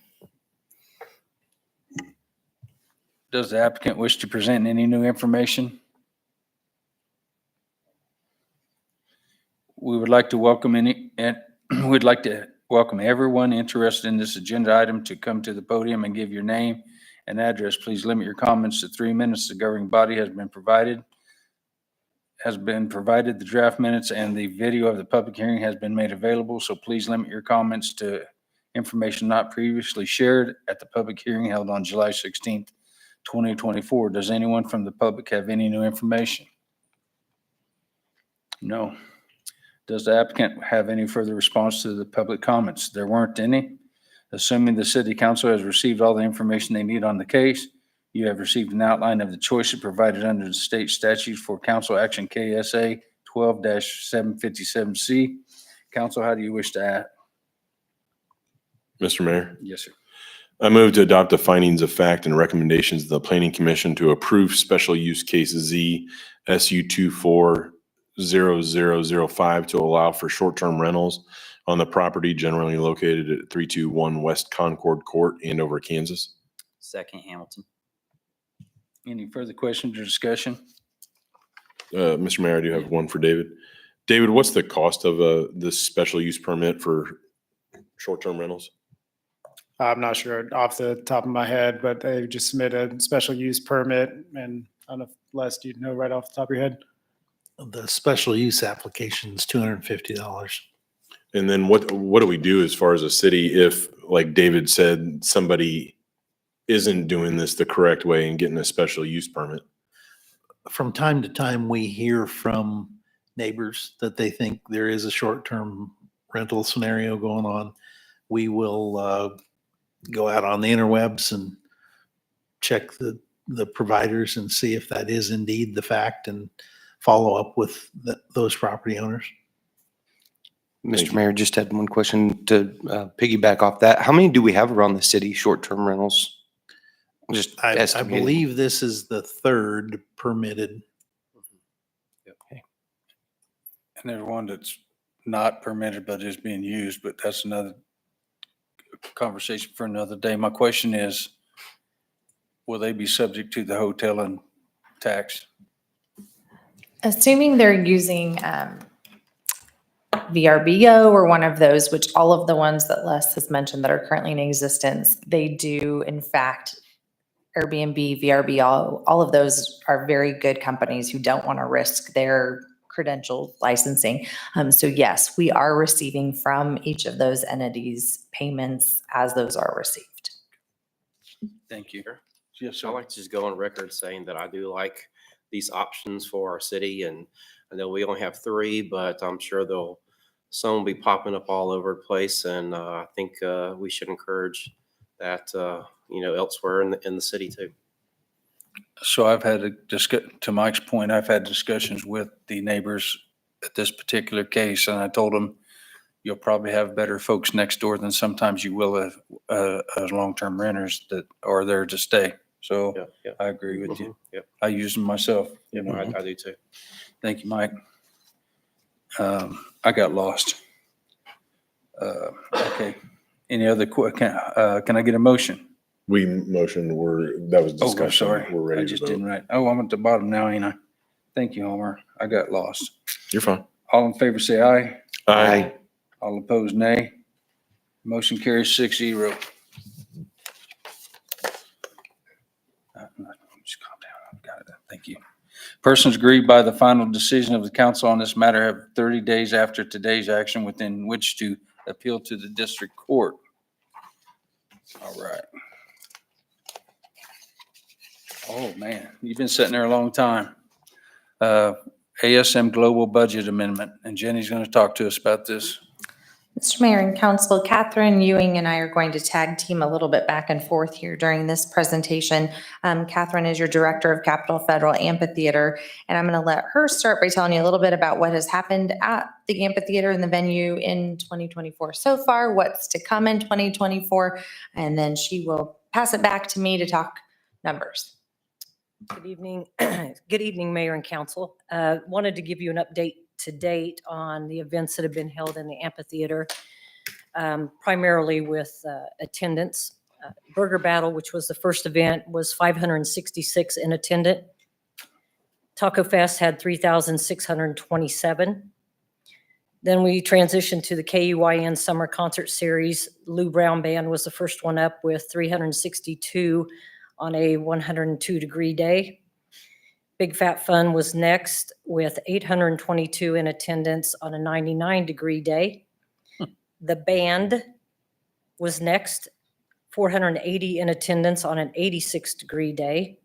Does the applicant wish to present any new information? We would like to welcome everyone interested in this agenda item to come to the podium and give your name and address. Please limit your comments to 3 minutes. The governing body has been provided has been provided. The draft minutes and the video of the public hearing has been made available, so please limit your comments to information not previously shared at the public hearing held on July 16th, 2024. Does anyone from the public have any new information? No. Does the applicant have any further response to the public comments? There weren't any. Assuming the city council has received all the information they need on the case, you have received an outline of the choices provided under the state statutes for council action KSA 12-757C. Council, how do you wish to act?
Mr. Mayor,
Yes, sir.
I move to adopt the findings of fact and recommendations of the Planning Commission to approve special use case Z SU 240005 to allow for short-term rentals on the property generally located at 321 West Concord Court, Andover, Kansas.
Second, Hamilton.
Any further questions or discussion?
Mr. Mayor, I do have one for David. David, what's the cost of this special use permit for short-term rentals?
I'm not sure off the top of my head, but they just submitted a special use permit, and I don't know if Les, do you know right off the top of your head?
The special use application is $250.
And then what do we do as far as a city if, like David said, somebody isn't doing this the correct way and getting a special use permit?
From time to time, we hear from neighbors that they think there is a short-term rental scenario going on. We will go out on the interwebs and check the providers and see if that is indeed the fact and follow up with those property owners.
Mr. Mayor, just had one question to piggyback off that. How many do we have around the city, short-term rentals? Just
I
estimating.
believe this is the third permitted.
And there's one that's not permitted but is being used, but that's another conversation for another day. My question is, will they be subject to the hotel and tax?
Assuming they're using VRBO or one of those, which all of the ones that Les has mentioned that are currently in existence, they do in fact, Airbnb, VRBO, all of those are very good companies who don't want to risk their credential licensing. So yes, we are receiving from each of those entities payments as those are received.
Thank you.
Yes, I'd like to just go on record saying that I do like these options for our city, and I know we only have 3, but I'm sure some will be popping up all over the place, and I think we should encourage that elsewhere in the city too.
So I've had to Mike's point, I've had discussions with the neighbors at this particular case, and I told them you'll probably have better folks next door than sometimes you will as long-term renters that are there to stay. So
Yeah.
I agree with you.
Yep.
I use them myself.
I do too.
Thank you, Mike. I got lost. Okay. Any other, can I get a motion?
We motioned, that was
Oh,
discussion.
sorry.
We're
I
ready
just
to
didn't
vote.
write. Oh, I'm at the bottom now, ain't I? Thank you, Homer. I got lost.
You're fine.
All in favor, say aye.
Aye.
All opposed, nay. Motion carries 6-0. Just calm down. I've got it. Thank you. Persons aggrieved by the final decision of the council on this matter have 30 days after today's action within which to appeal to the district court. All right. Oh, man, you've been sitting there a long time. ASM Global Budget Amendment, and Jenny's going to talk to us about this.
Mr. Mayor and Council, Catherine Ewing and I are going to tag team a little bit back and forth here during this presentation. Catherine is your Director of Capital Federal Amphitheater, and I'm going to let her start by telling you a little bit about what has happened at the amphitheater and the venue in 2024 so far, what's to come in 2024, and then she will pass it back to me to talk numbers.
Good evening. Good evening, Mayor and Council. Wanted to give you an update to date on the events that have been held in the amphitheater, primarily with attendance. Burger Battle, which was the first event, was 566 in attendance. Taco Fest had 3,627. Then we transitioned to the KUYN Summer Concert Series. Lou Brown Band was the first one up with 362 on a 102-degree day. Big Fat Fun was next with 822 in attendance on a 99-degree day. The band was next, 480 in attendance on an 86-degree day.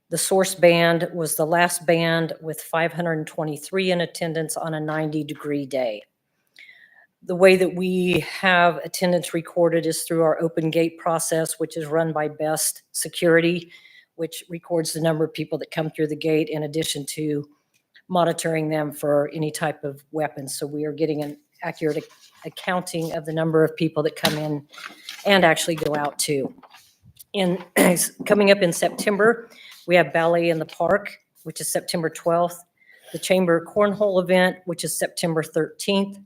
The Source Band was the last band with 523 in attendance on a 90-degree day. The way that we have attendance recorded is through our open gate process, which is run by Best Security, which records the number of people that come through the gate in addition to monitoring them for any type of weapons. So we are getting an accurate accounting of the number of people that come in and actually go out too. Coming up in September, we have Ballet in the Park, which is September 12th. The Chamber Cornhole event, which is September 13th.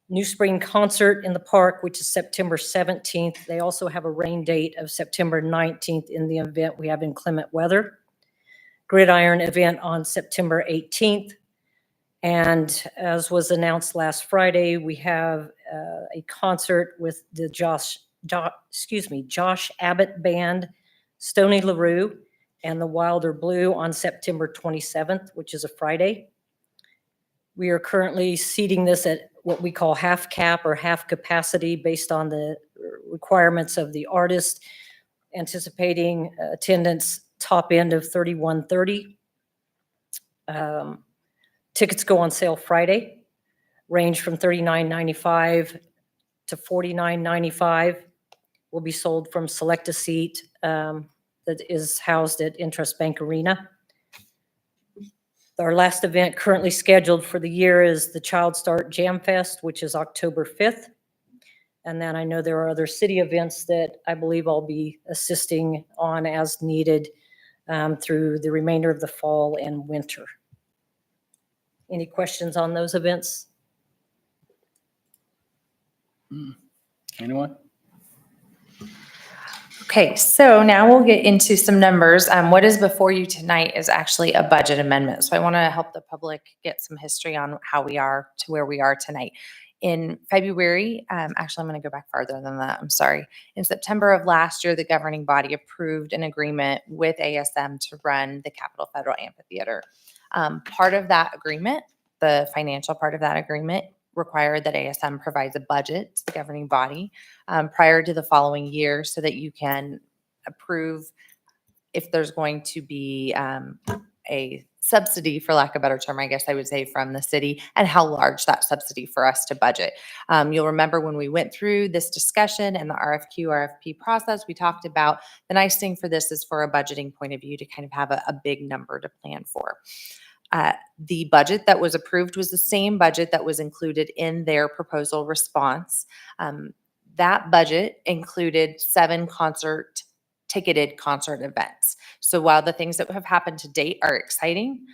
New Spring Concert in the Park, which is September 17th. They also have a rain date of September 19th in the event we have inclement weather. Gridiron event on September 18th. And as was announced last Friday, we have a concert with the Josh Abbott Band, Stony LaRue, and the Wilder Blue on September 27th, which is a Friday. We are currently seating this at what we call half cap or half capacity based on the requirements of the artist, anticipating attendance top end of 3130. Tickets go on sale Friday, range from $39.95 to $49.95. Will be sold from Select a Seat that is housed at Interest Bank Arena. Our last event currently scheduled for the year is the Child Start Jam Fest, which is October 5th. And then I know there are other city events that I believe I'll be assisting on as needed through the remainder of the fall and winter. Any questions on those events?
Anyone?
Okay, so now we'll get into some numbers. What is before you tonight is actually a budget amendment. So I want to help the public get some history on how we are to where we are tonight. In February, actually, I'm going to go back farther than that. I'm sorry. In September of last year, the governing body approved an agreement with ASM to run the Capitol Federal Amphitheater. Part of that agreement, the financial part of that agreement, required that ASM provides a budget to the governing body prior to the following year so that you can approve if there's going to be a subsidy, for lack of a better term, I guess I would say, from the city, and how large that subsidy for us to budget. You'll remember when we went through this discussion and the RFP process, we talked about the nice thing for this is for a budgeting point of view to kind of have a big number to plan for. The budget that was approved was the same budget that was included in their proposal response. That budget included 7 ticketed concert events. So while the things that have happened to date are exciting,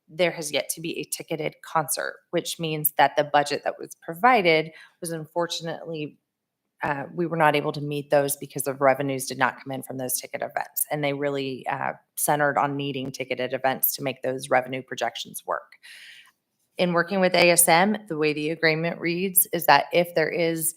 there has yet to be a ticketed concert, which means that the budget that was provided was unfortunately we were not able to meet those because of revenues did not come in from those ticket events. And they really centered on needing ticketed events to make those revenue projections work. In working with ASM, the way the agreement reads is that if there is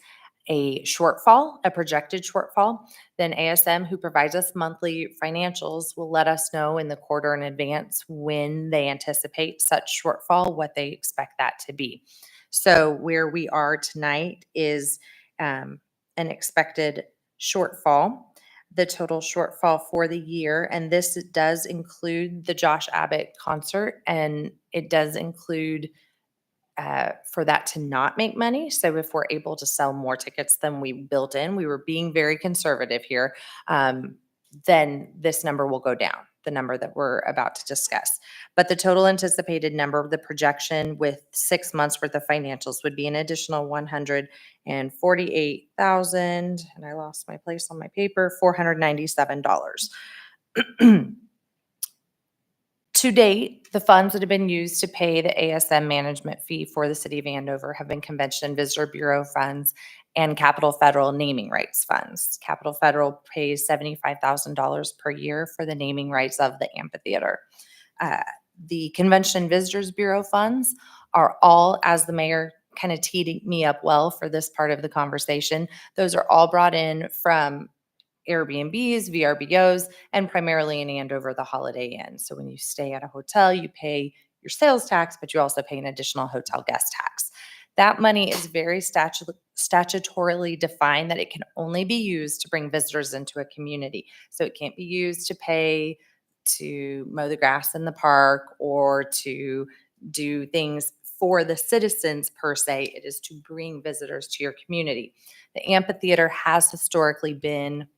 a shortfall, a projected shortfall, then ASM, who provides us monthly financials, will let us know in the quarter in advance when they anticipate such shortfall, what they expect that to be. So where we are tonight is an expected shortfall, the total shortfall for the year. And this does include the Josh Abbott concert, and it does include for that to not make money. So if we're able to sell more tickets than we built in, we were being very conservative here, then this number will go down, the number that we're about to discuss. But the total anticipated number of the projection with 6 months worth of financials would be an additional $148,000, and I lost my place on my paper, $497. To date, the funds that have been used to pay the ASM management fee for the City of Andover have been Convention and Visitor Bureau funds and Capitol Federal naming rights funds. Capitol Federal pays $75,000 per year for the naming rights of the amphitheater. The Convention and Visitors Bureau funds are all, as the mayor kind of teed me up well for this part of the conversation, those are all brought in from Airbnbs, VRBOs, and primarily in Andover, the Holiday Inn. So when you stay at a hotel, you pay your sales tax, but you also pay an additional hotel guest tax. That money is very statutorily defined that it can only be used to bring visitors into a community. So it can't be used to pay to mow the grass in the park or to do things for the citizens per se. It is to bring visitors to your community. The amphitheater has historically been,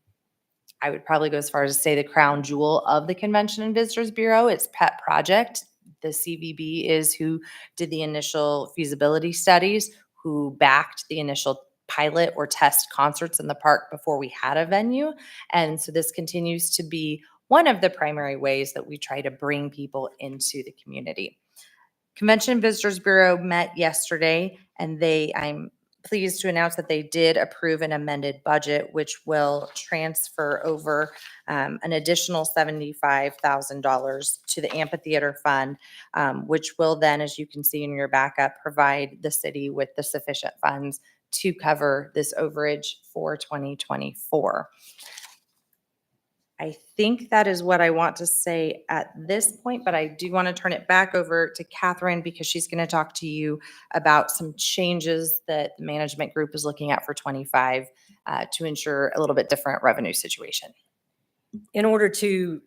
I would probably go as far as to say, the crown jewel of the Convention and Visitors Bureau. It's pet project. The CVB is who did the initial feasibility studies, who backed the initial pilot or test concerts in the park before we had a venue. And so this continues to be one of the primary ways that we try to bring people into the community. Convention and Visitors Bureau met yesterday, and I'm pleased to announce that they did approve an amended budget, which will transfer over an additional $75,000 to the amphitheater fund, which will then, as you can see in your backup, provide the city with the sufficient funds to cover this overage for 2024. I think that is what I want to say at this point, but I do want to turn it back over to Catherine because she's going to talk to you about some changes that the management group is looking at for 25 to ensure a little bit different revenue situation.
In order to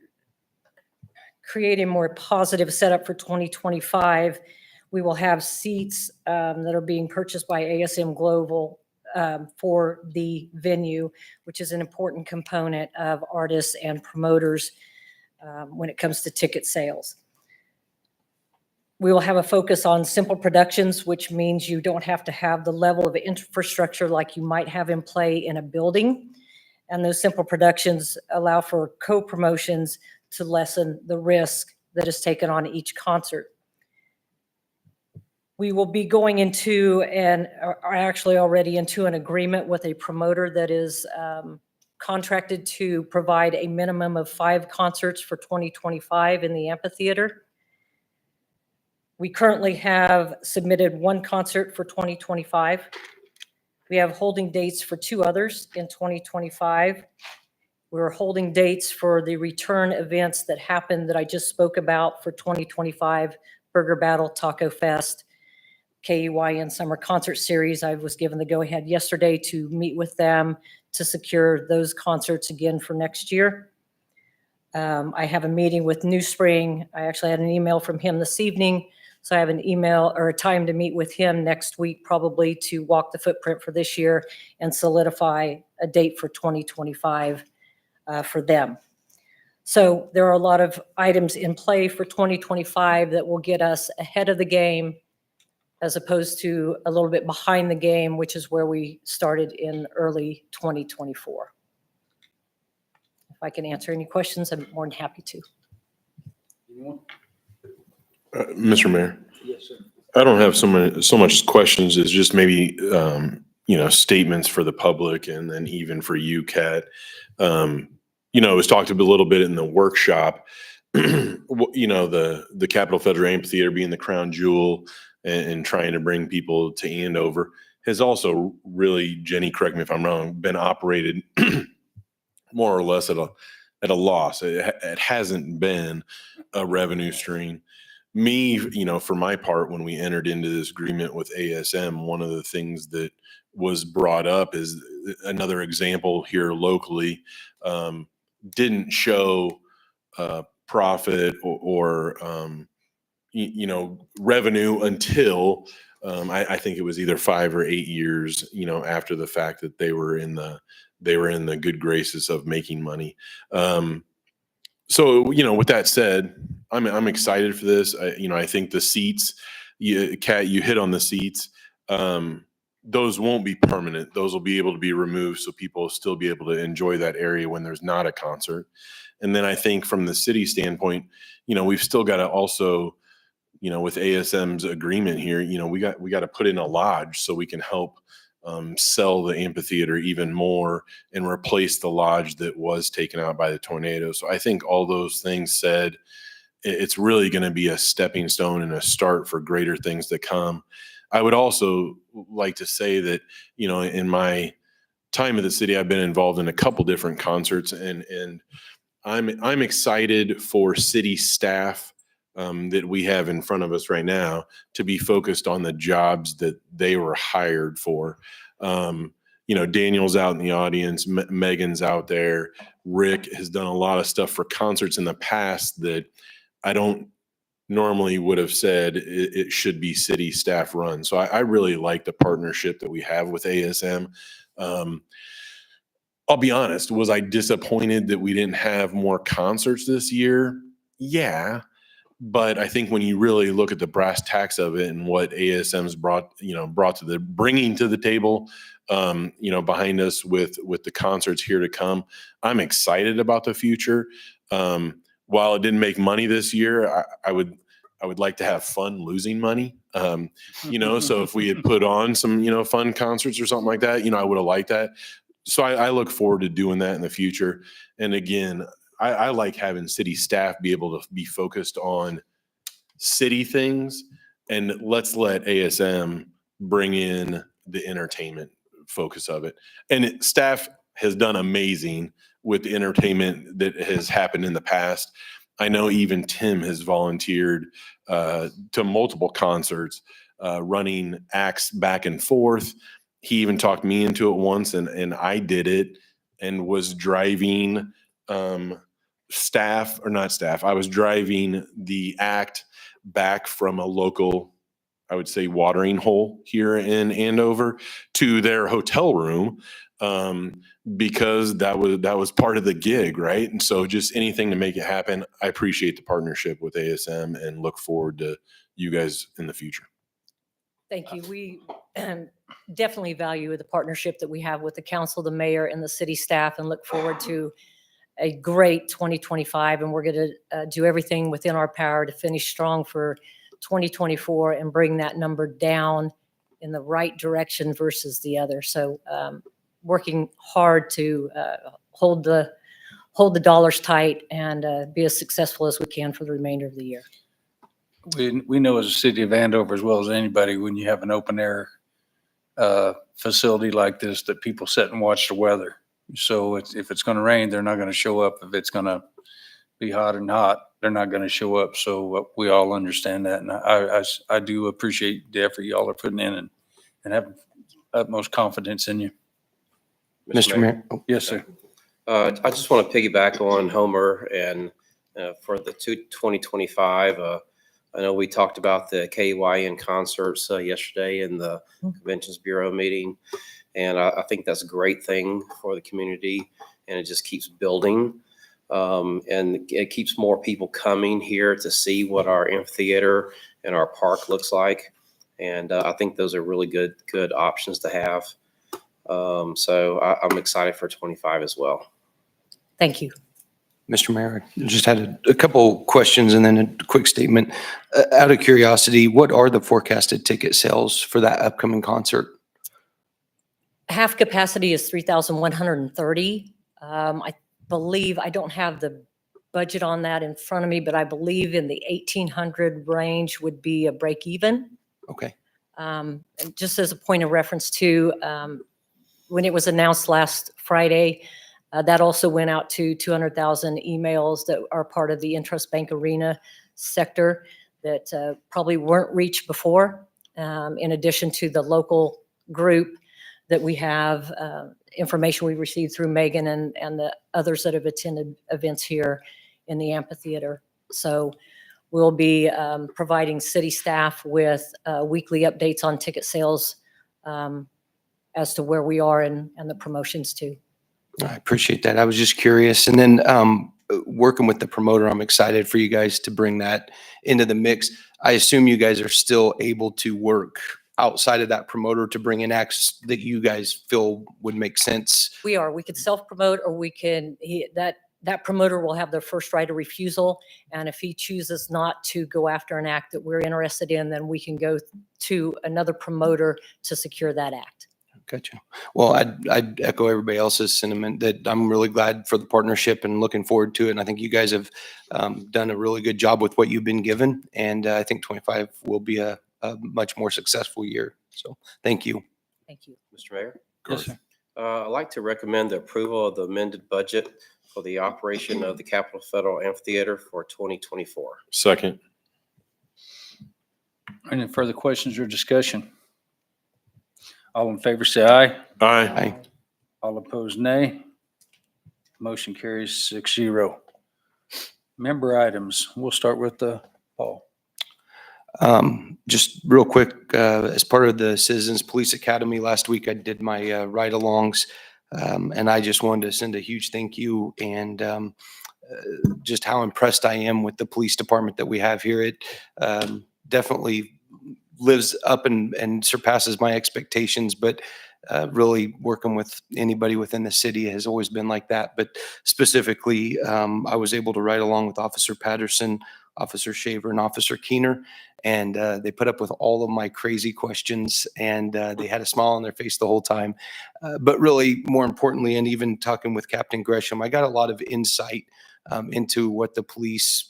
create a more positive setup for 2025, we will have seats that are being purchased by ASM Global for the venue, which is an important component of artists and promoters when it comes to ticket sales. We will have a focus on simple productions, which means you don't have to have the level of infrastructure like you might have in play in a building. And those simple productions allow for co-promotions to lessen the risk that is taken on each concert. We will be going into and are actually already into an agreement with a promoter that is contracted to provide a minimum of 5 concerts for 2025 in the amphitheater. We currently have submitted 1 concert for 2025. We have holding dates for 2 others in 2025. We're holding dates for the return events that happened that I just spoke about for 2025, Burger Battle, Taco Fest, KUYN Summer Concert Series. I was given the go-ahead yesterday to meet with them to secure those concerts again for next year. I have a meeting with New Spring. I actually had an email from him this evening. So I have an email or a time to meet with him next week, probably to walk the footprint for this year and solidify a date for 2025 for them. So there are a lot of items in play for 2025 that will get us ahead of the game as opposed to a little bit behind the game, which is where we started in early 2024. If I can answer any questions, I'm more than happy to.
Mr. Mayor,
Yes, sir.
I don't have so much questions as just maybe, statements for the public and then even for you, Kat. It was talked a little bit in the workshop, the Capitol Federal Amphitheater being the crown jewel and trying to bring people to Andover has also really, Jenny, correct me if I'm wrong, been operated more or less at a loss. It hasn't been a revenue stream. Me, for my part, when we entered into this agreement with ASM, one of the things that was brought up is another example here locally, didn't show profit or revenue until I think it was either 5 or 8 years, after the fact that they were in the good graces of making money. So, with that said, I'm excited for this. I think the seats, Kat, you hit on the seats. Those won't be permanent. Those will be able to be removed so people will still be able to enjoy that area when there's not a concert. And then I think from the city standpoint, we've still got to also, with ASM's agreement here, we got to put in a lodge so we can help sell the amphitheater even more and replace the lodge that was taken out by the tornado. So I think all those things said, it's really going to be a stepping stone and a start for greater things to come. I would also like to say that, in my time of the city, I've been involved in a couple different concerts, and I'm excited for city staff that we have in front of us right now to be focused on the jobs that they were hired for. Daniel's out in the audience, Megan's out there, Rick has done a lot of stuff for concerts in the past that I don't normally would have said it should be city staff run. So I really like the partnership that we have with ASM. I'll be honest, was I disappointed that we didn't have more concerts this year? Yeah. But I think when you really look at the brass tacks of it and what ASM's bringing to the table, behind us with the concerts here to come, I'm excited about the future. While it didn't make money this year, I would like to have fun losing money. So if we had put on some, fun concerts or something like that, I would have liked that. So I look forward to doing that in the future. And again, I like having city staff be able to be focused on city things, and let's let ASM bring in the entertainment focus of it. And staff has done amazing with the entertainment that has happened in the past. I know even Tim has volunteered to multiple concerts, running acts back and forth. He even talked me into it once, and I did it and was driving I was driving the act back from a local, I would say, watering hole here in Andover to their hotel room, because that was part of the gig, right? And so just anything to make it happen. I appreciate the partnership with ASM and look forward to you guys in the future.
Thank you. We definitely value the partnership that we have with the council, the mayor, and the city staff, and look forward to a great 2025. And we're going to do everything within our power to finish strong for 2024 and bring that number down in the right direction versus the other. So working hard to hold the dollars tight and be as successful as we can for the remainder of the year.
We know as a city of Andover as well as anybody, when you have an open air facility like this, that people sit and watch the weather. So if it's going to rain, they're not going to show up. If it's going to be hot and hot, they're not going to show up. So we all understand that. And I do appreciate the effort y'all are putting in and have utmost confidence in you.
Mr. Mayor?
Yes, sir.
I just want to piggyback on Homer and for the 2025, I know we talked about the KYN concerts yesterday in the Conventions Bureau meeting, and I think that's a great thing for the community, and it just keeps building, and it keeps more people coming here to see what our amphitheater and our park looks like, and I think those are really good options to have. So I'm excited for 25 as well.
Thank you.
Mr. Mayor, I just had a couple questions and then a quick statement. Out of curiosity, what are the forecasted ticket sales for that upcoming concert?
Half capacity is 3,130. I believe, I don't have the budget on that in front of me, but I believe in the 1,800 range would be a break even.
Okay.
And just as a point of reference too, when it was announced last Friday, that also went out to 200,000 emails that are part of the Intrust Bank Arena sector that probably weren't reached before, in addition to the local group that we have, information we received through Megan and the others that have attended events here in the amphitheater. So we'll be providing city staff with weekly updates on ticket sales as to where we are and the promotions too.
I appreciate that. I was just curious. And then working with the promoter, I'm excited for you guys to bring that into the mix. I assume you guys are still able to work outside of that promoter to bring in acts that you guys feel would make sense.
We could self-promote, or we can, that promoter will have the first right of refusal. And if he chooses not to go after an act that we're interested in, then we can go to another promoter to secure that act.
Gotcha. Well, I'd echo everybody else's sentiment that I'm really glad for the partnership and looking forward to it. And I think you guys have done a really good job with what you've been given. And I think 25 will be a much more successful year. So thank you.
Thank you.
Mr. Mayor?
Yes, sir.
I'd like to recommend the approval of the amended budget for the operation of the Capitol Federal Amphitheater for 2024.
Second.
Any further questions or discussion? All in favor, say aye.
Aye.
All opposed, nay. Motion carries 6-0. Member items, we'll start with Paul.
Just real quick, as part of the Citizens Police Academy last week, I did my ride-alongs, and I just wanted to send a huge thank you and just how impressed I am with the police department that we have here. It definitely lives up and surpasses my expectations, but really working with anybody within the city has always been like that. But specifically, I was able to ride along with Officer Patterson, Officer Shaver, and Officer Keener, and they put up with all of my crazy questions, and they had a smile on their face the whole time. But really, more importantly, and even talking with Captain Gresham, I got a lot of insight into what the police,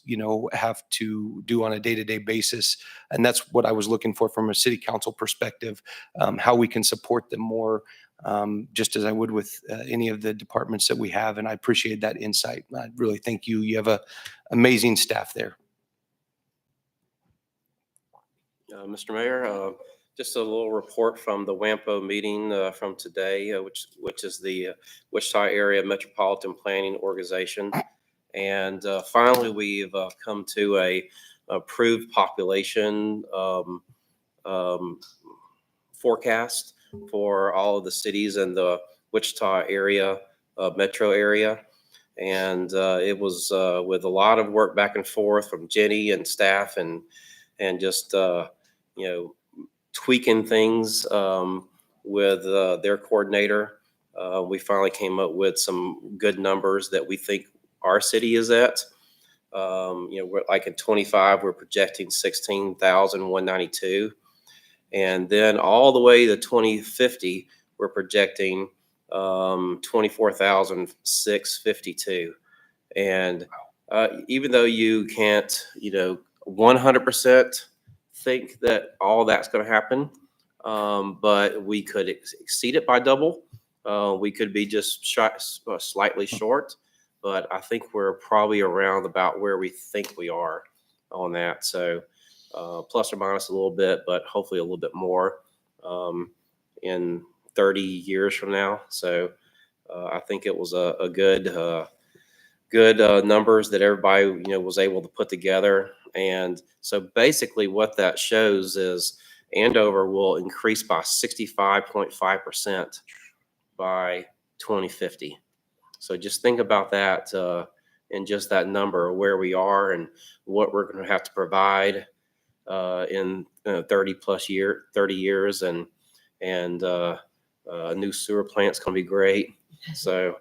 have to do on a day-to-day basis. And that's what I was looking for from a city council perspective, how we can support them more, just as I would with any of the departments that we have. And I appreciate that insight. I really thank you. You have an amazing staff there.
Mr. Mayor, just a little report from the WAMPO meeting from today, which is the Wichita Area Metropolitan Planning Organization. And finally, we've come to a approved population forecast for all of the cities in the Wichita area, metro area. And it was with a lot of work back and forth from Jenny and staff and just, tweaking things with their coordinator. We finally came up with some good numbers that we think our city is at. We're like in 25, we're projecting 16,192. And then all the way to 2050, we're projecting 24,652. And even though you can't, 100% think that all that's going to happen, but we could exceed it by double. We could be just slightly short, but I think we're probably around about where we think we are on that. So plus or minus a little bit, but hopefully a little bit more in 30 years from now. So I think it was a good numbers that everybody was able to put together. And so basically what that shows is Andover will increase by 65.5% by 2050. So just think about that and just that number, where we are and what we're going to have to provide in 30 years, and a new sewer plant's going to be great. So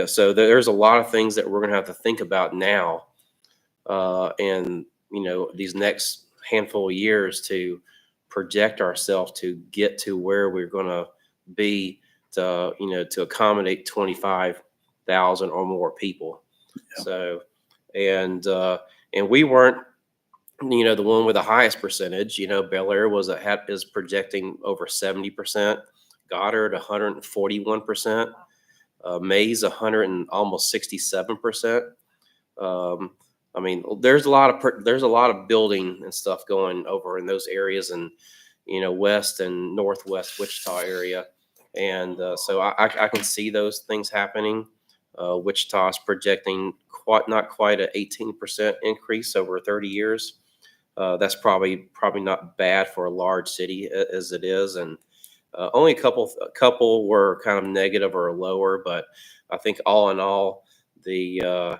so there's a lot of things that we're going to have to think about now, and these next handful of years to project ourselves to get to where we're going to be to accommodate 25,000 or more people. Yeah. So and we weren't the one with the highest percentage. Bel Air is projecting over 70%, Goddard 141%, Mays 100 and almost 67%. There's a lot of building and stuff going over in those areas, and west and northwest Wichita area, and so I can see those things happening. Wichita's projecting not quite an 18% increase over 30 years. That's probably not bad for a large city as it is, and only a couple were kind of negative or lower, but I think all in all, the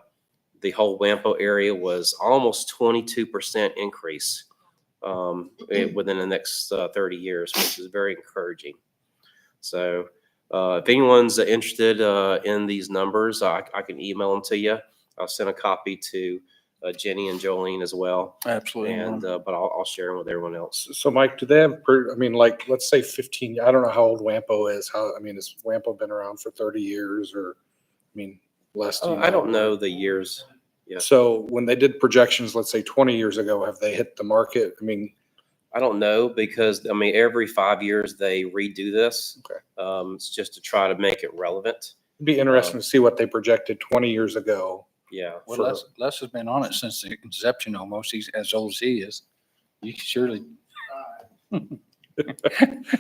whole WAMPO area was almost 22% increase within the next 30 years, which is very encouraging. So if anyone's interested in these numbers, I can email them to you. I'll send a copy to Jenny and Jolene as well.
Absolutely.
And but I'll share them with everyone else.
So Mike, do they have, let's say 15, I don't know how old WAMPO is. Has WAMPO been around for 30 years or, less?
I don't know the years. Yeah.
So when they did projections, let's say 20 years ago, have they hit the market?
I don't know because, I mean, every 5 years they redo this.
Okay.
It's just to try to make it relevant.
It'd be interesting to see what they projected 20 years ago.
Yeah.
Well,
for-
Les has been on it since the inception almost. He's as old as he is. You can surely.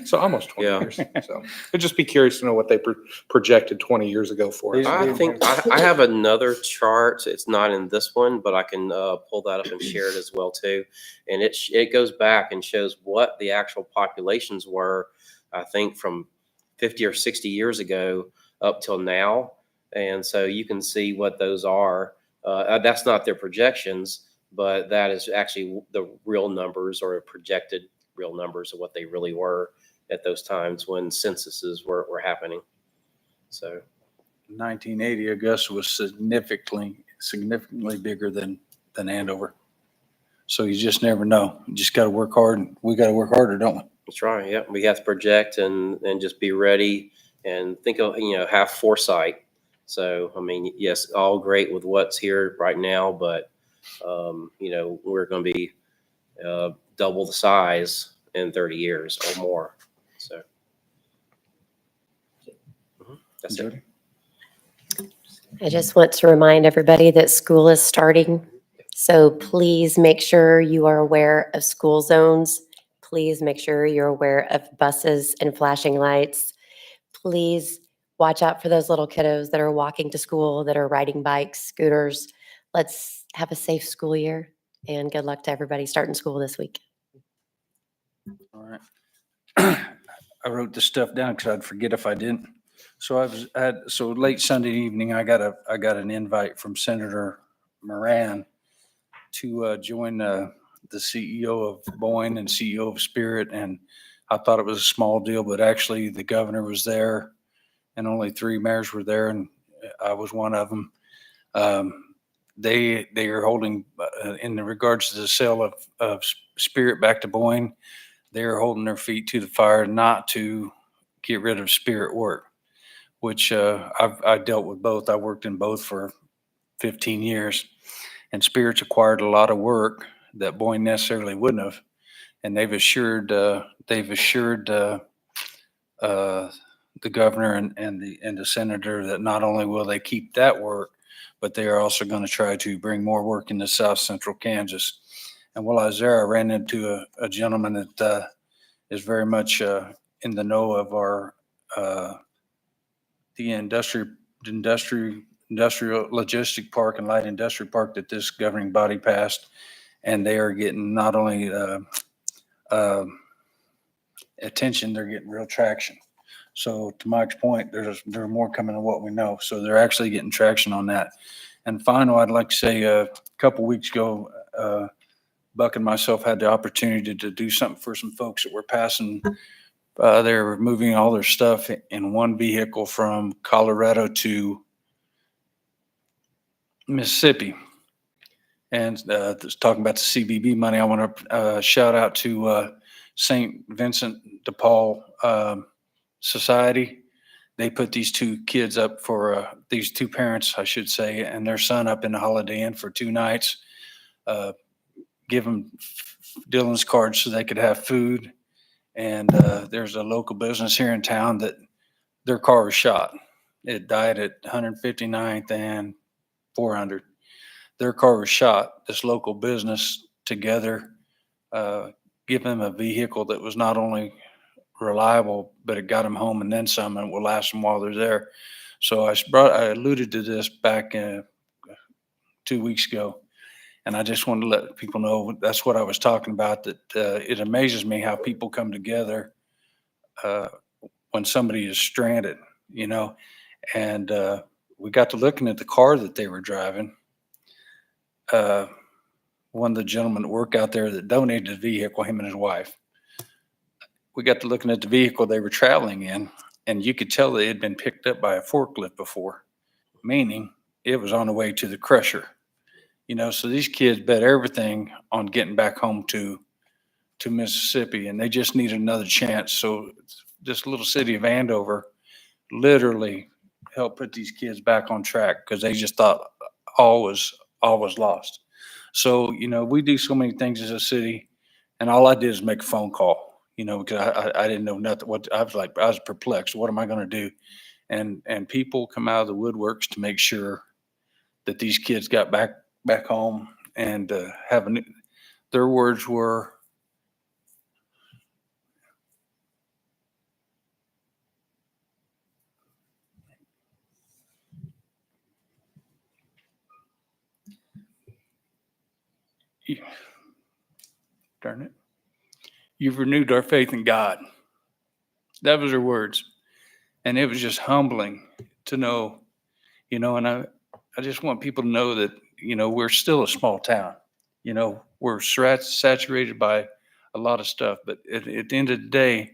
So almost 20
Yeah.
years. So I'd just be curious to know what they projected 20 years ago for us.
I think I have another chart. It's not in this one, but I can pull that up and share it as well too. And it goes back and shows what the actual populations were, I think from 50 or 60 years ago up till now. And so you can see what those are. That's not their projections, but that is actually the real numbers or projected real numbers of what they really were at those times when censuses were happening. So
1980, Augusta was significantly bigger than Andover. So you just never know. You just got to work hard, and we got to work harder, don't we?
that's right. Yeah, we have to project and just be ready and think of, have foresight. So, I mean, yes, all great with what's here right now, but, we're going to be double the size in 30 years or more. So that's it.
I just want to remind everybody that school is starting. So please make sure you are aware of school zones. Please make sure you're aware of buses and flashing lights. Please watch out for those little kiddos that are walking to school, that are riding bikes, scooters. Let's have a safe school year, and good luck to everybody starting school this week.
All right. I wrote this stuff down because I'd forget if I didn't. So so late Sunday evening, I got an invite from Senator Moran to join the CEO of Boyne and CEO of Spirit. And I thought it was a small deal, but actually the governor was there and only 3 mayors were there, and I was one of them. They are holding, in regards to the sale of Spirit back to Boyne, they're holding their feet to the fire not to get rid of Spirit work, which I dealt with both. I worked in both for 15 years, and Spirit's acquired a lot of work that Boyne necessarily wouldn't have. And they've assured the governor and the senator that not only will they keep that work, but they are also going to try to bring more work into South Central Kansas. And while I was there, I ran into a gentleman that is very much in the know of our the industrial logistic park and light industrial park that this governing body passed, and they are getting not only attention, they're getting real traction. So to Mike's point, there's more coming than what we know. So they're actually getting traction on that. And final, I'd like to say a couple weeks ago, Buck and myself had the opportunity to do something for some folks that were passing. They're moving all their stuff in one vehicle from Colorado to Mississippi. And talking about the CBB money, I want to shout out to St. Vincent de Paul Society. They put these 2 kids up for these 2 parents, I should say, and their son up in the Holiday Inn for 2 nights. Give them Dylan's card so they could have food. And there's a local business here in town that their car was shot. It died at 159th and 400. Their car was shot. This local business together give them a vehicle that was not only reliable, but it got them home and then some, and it will last them while they're there. So I alluded to this back 2 weeks ago, and I just wanted to let people know that's what I was talking about, that it amazes me how people come together when somebody is stranded, and we got to looking at the car that they were driving. One of the gentlemen that work out there that donated the vehicle, him and his wife, we got to looking at the vehicle they were traveling in, and you could tell they had been picked up by a forklift before, meaning it was on the way to the crusher. So these kids bet everything on getting back home to Mississippi, and they just needed another chance. So this little city of Andover literally helped put these kids back on track because they just thought all was lost. So, we do so many things as a city, And all I did is make a phone call, because I didn't know nothing. I was perplexed. What am I going to do? And people come out of the woodworks to make sure that these kids got back home and their words were, darn it, you've renewed our faith in God. That was her words. And it was just humbling to know, and I just want people to know that, we're still a small town. We're saturated by a lot of stuff, but at the end of the day,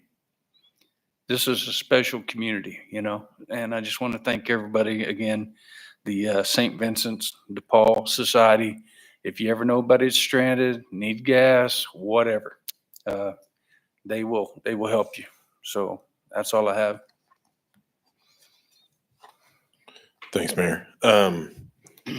this is a special community, and I just want to thank everybody again, the St. Vincent's de Paul Society. If you ever know anybody's stranded, need gas, whatever, they will help you. So that's all I have.
Thanks, Mayor.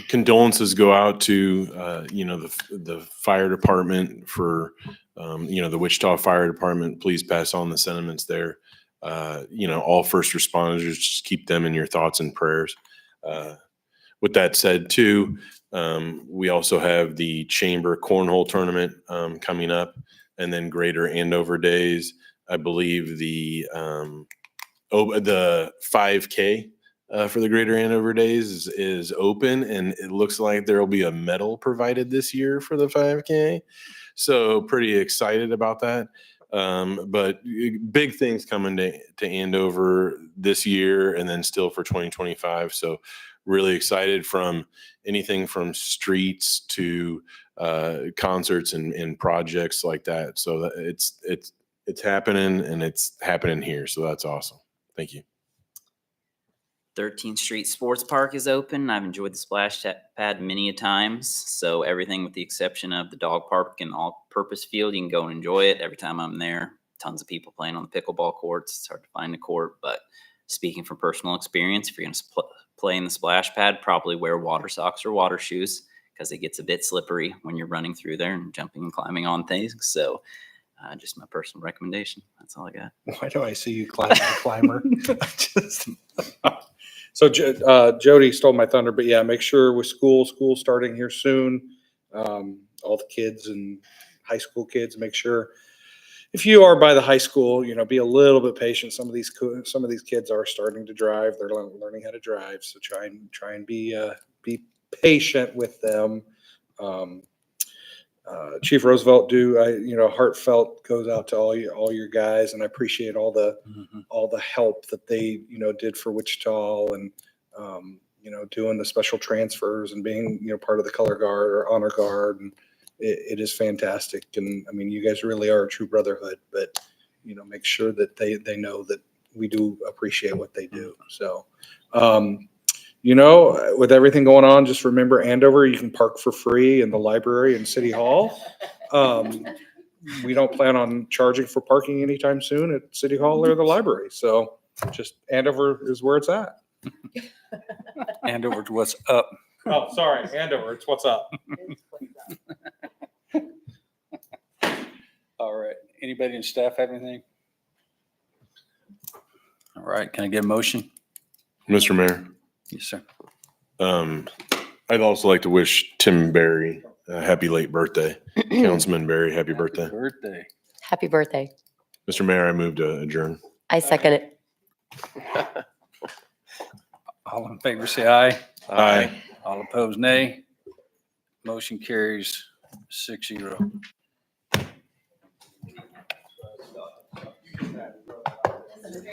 Condolences go out to, the fire department for, the Wichita Fire Department. Please pass on the sentiments there. All first responders, just keep them in your thoughts and prayers. With that said, too, we also have the Chamber Cornhole Tournament coming up, and then Greater Andover Days. I believe the 5K for the Greater Andover Days is open, and it looks like there will be a medal provided this year for the 5K. So pretty excited about that. But big things coming to Andover this year and then still for 2025. So really excited, from anything from streets to concerts and projects like that. So it's happening, and it's happening here. So that's awesome. Thank you.
13th Street Sports Park is open. I've enjoyed the splash pad many a times. So everything with the exception of the dog park and all-purpose field, you can go and enjoy it. Every time I'm there, tons of people playing on the pickleball courts. It's hard to find a court, but speaking from personal experience, if you're going to play in the splash pad, probably wear water socks or water shoes, because it gets a bit slippery when you're running through there and jumping and climbing on things. So just my personal recommendation. That's all I got.
Why do I see you climbing a climber? So Jody stole my thunder, but yeah, make sure with school starting here soon, all the kids and high school kids, make sure if you are by the high school, be a little bit patient. Some of these kids are starting to drive. They're learning how to drive. So try and be patient with them. Chief Roosevelt, heartfelt goes out to all your guys, and I appreciate all the help that they did for Wichita, and doing the special transfers and being part of the color guard or honor guard, and it is fantastic. And I mean, you guys really are a true brotherhood, but make sure that they know that we do appreciate what they do. So with everything going on, just remember Andover, you can park for free in the library and City Hall. We don't plan on charging for parking anytime soon at City Hall or the library. So just Andover is where it's at.
Andover's what's up.
Oh, sorry. Andover, it's what's up.
All right. Anybody in staff have anything? All right. Can I get a motion?
Mr. Mayor.
Yes, sir.
I'd also like to wish Tim Berry a happy late birthday. Councilman Berry, happy birthday.
Birthday.
Happy birthday.
Mr. Mayor, I move to adjourn.
I second it.
All in favor, say aye.
Aye.
All opposed, nay. Motion carries 6-0.
Very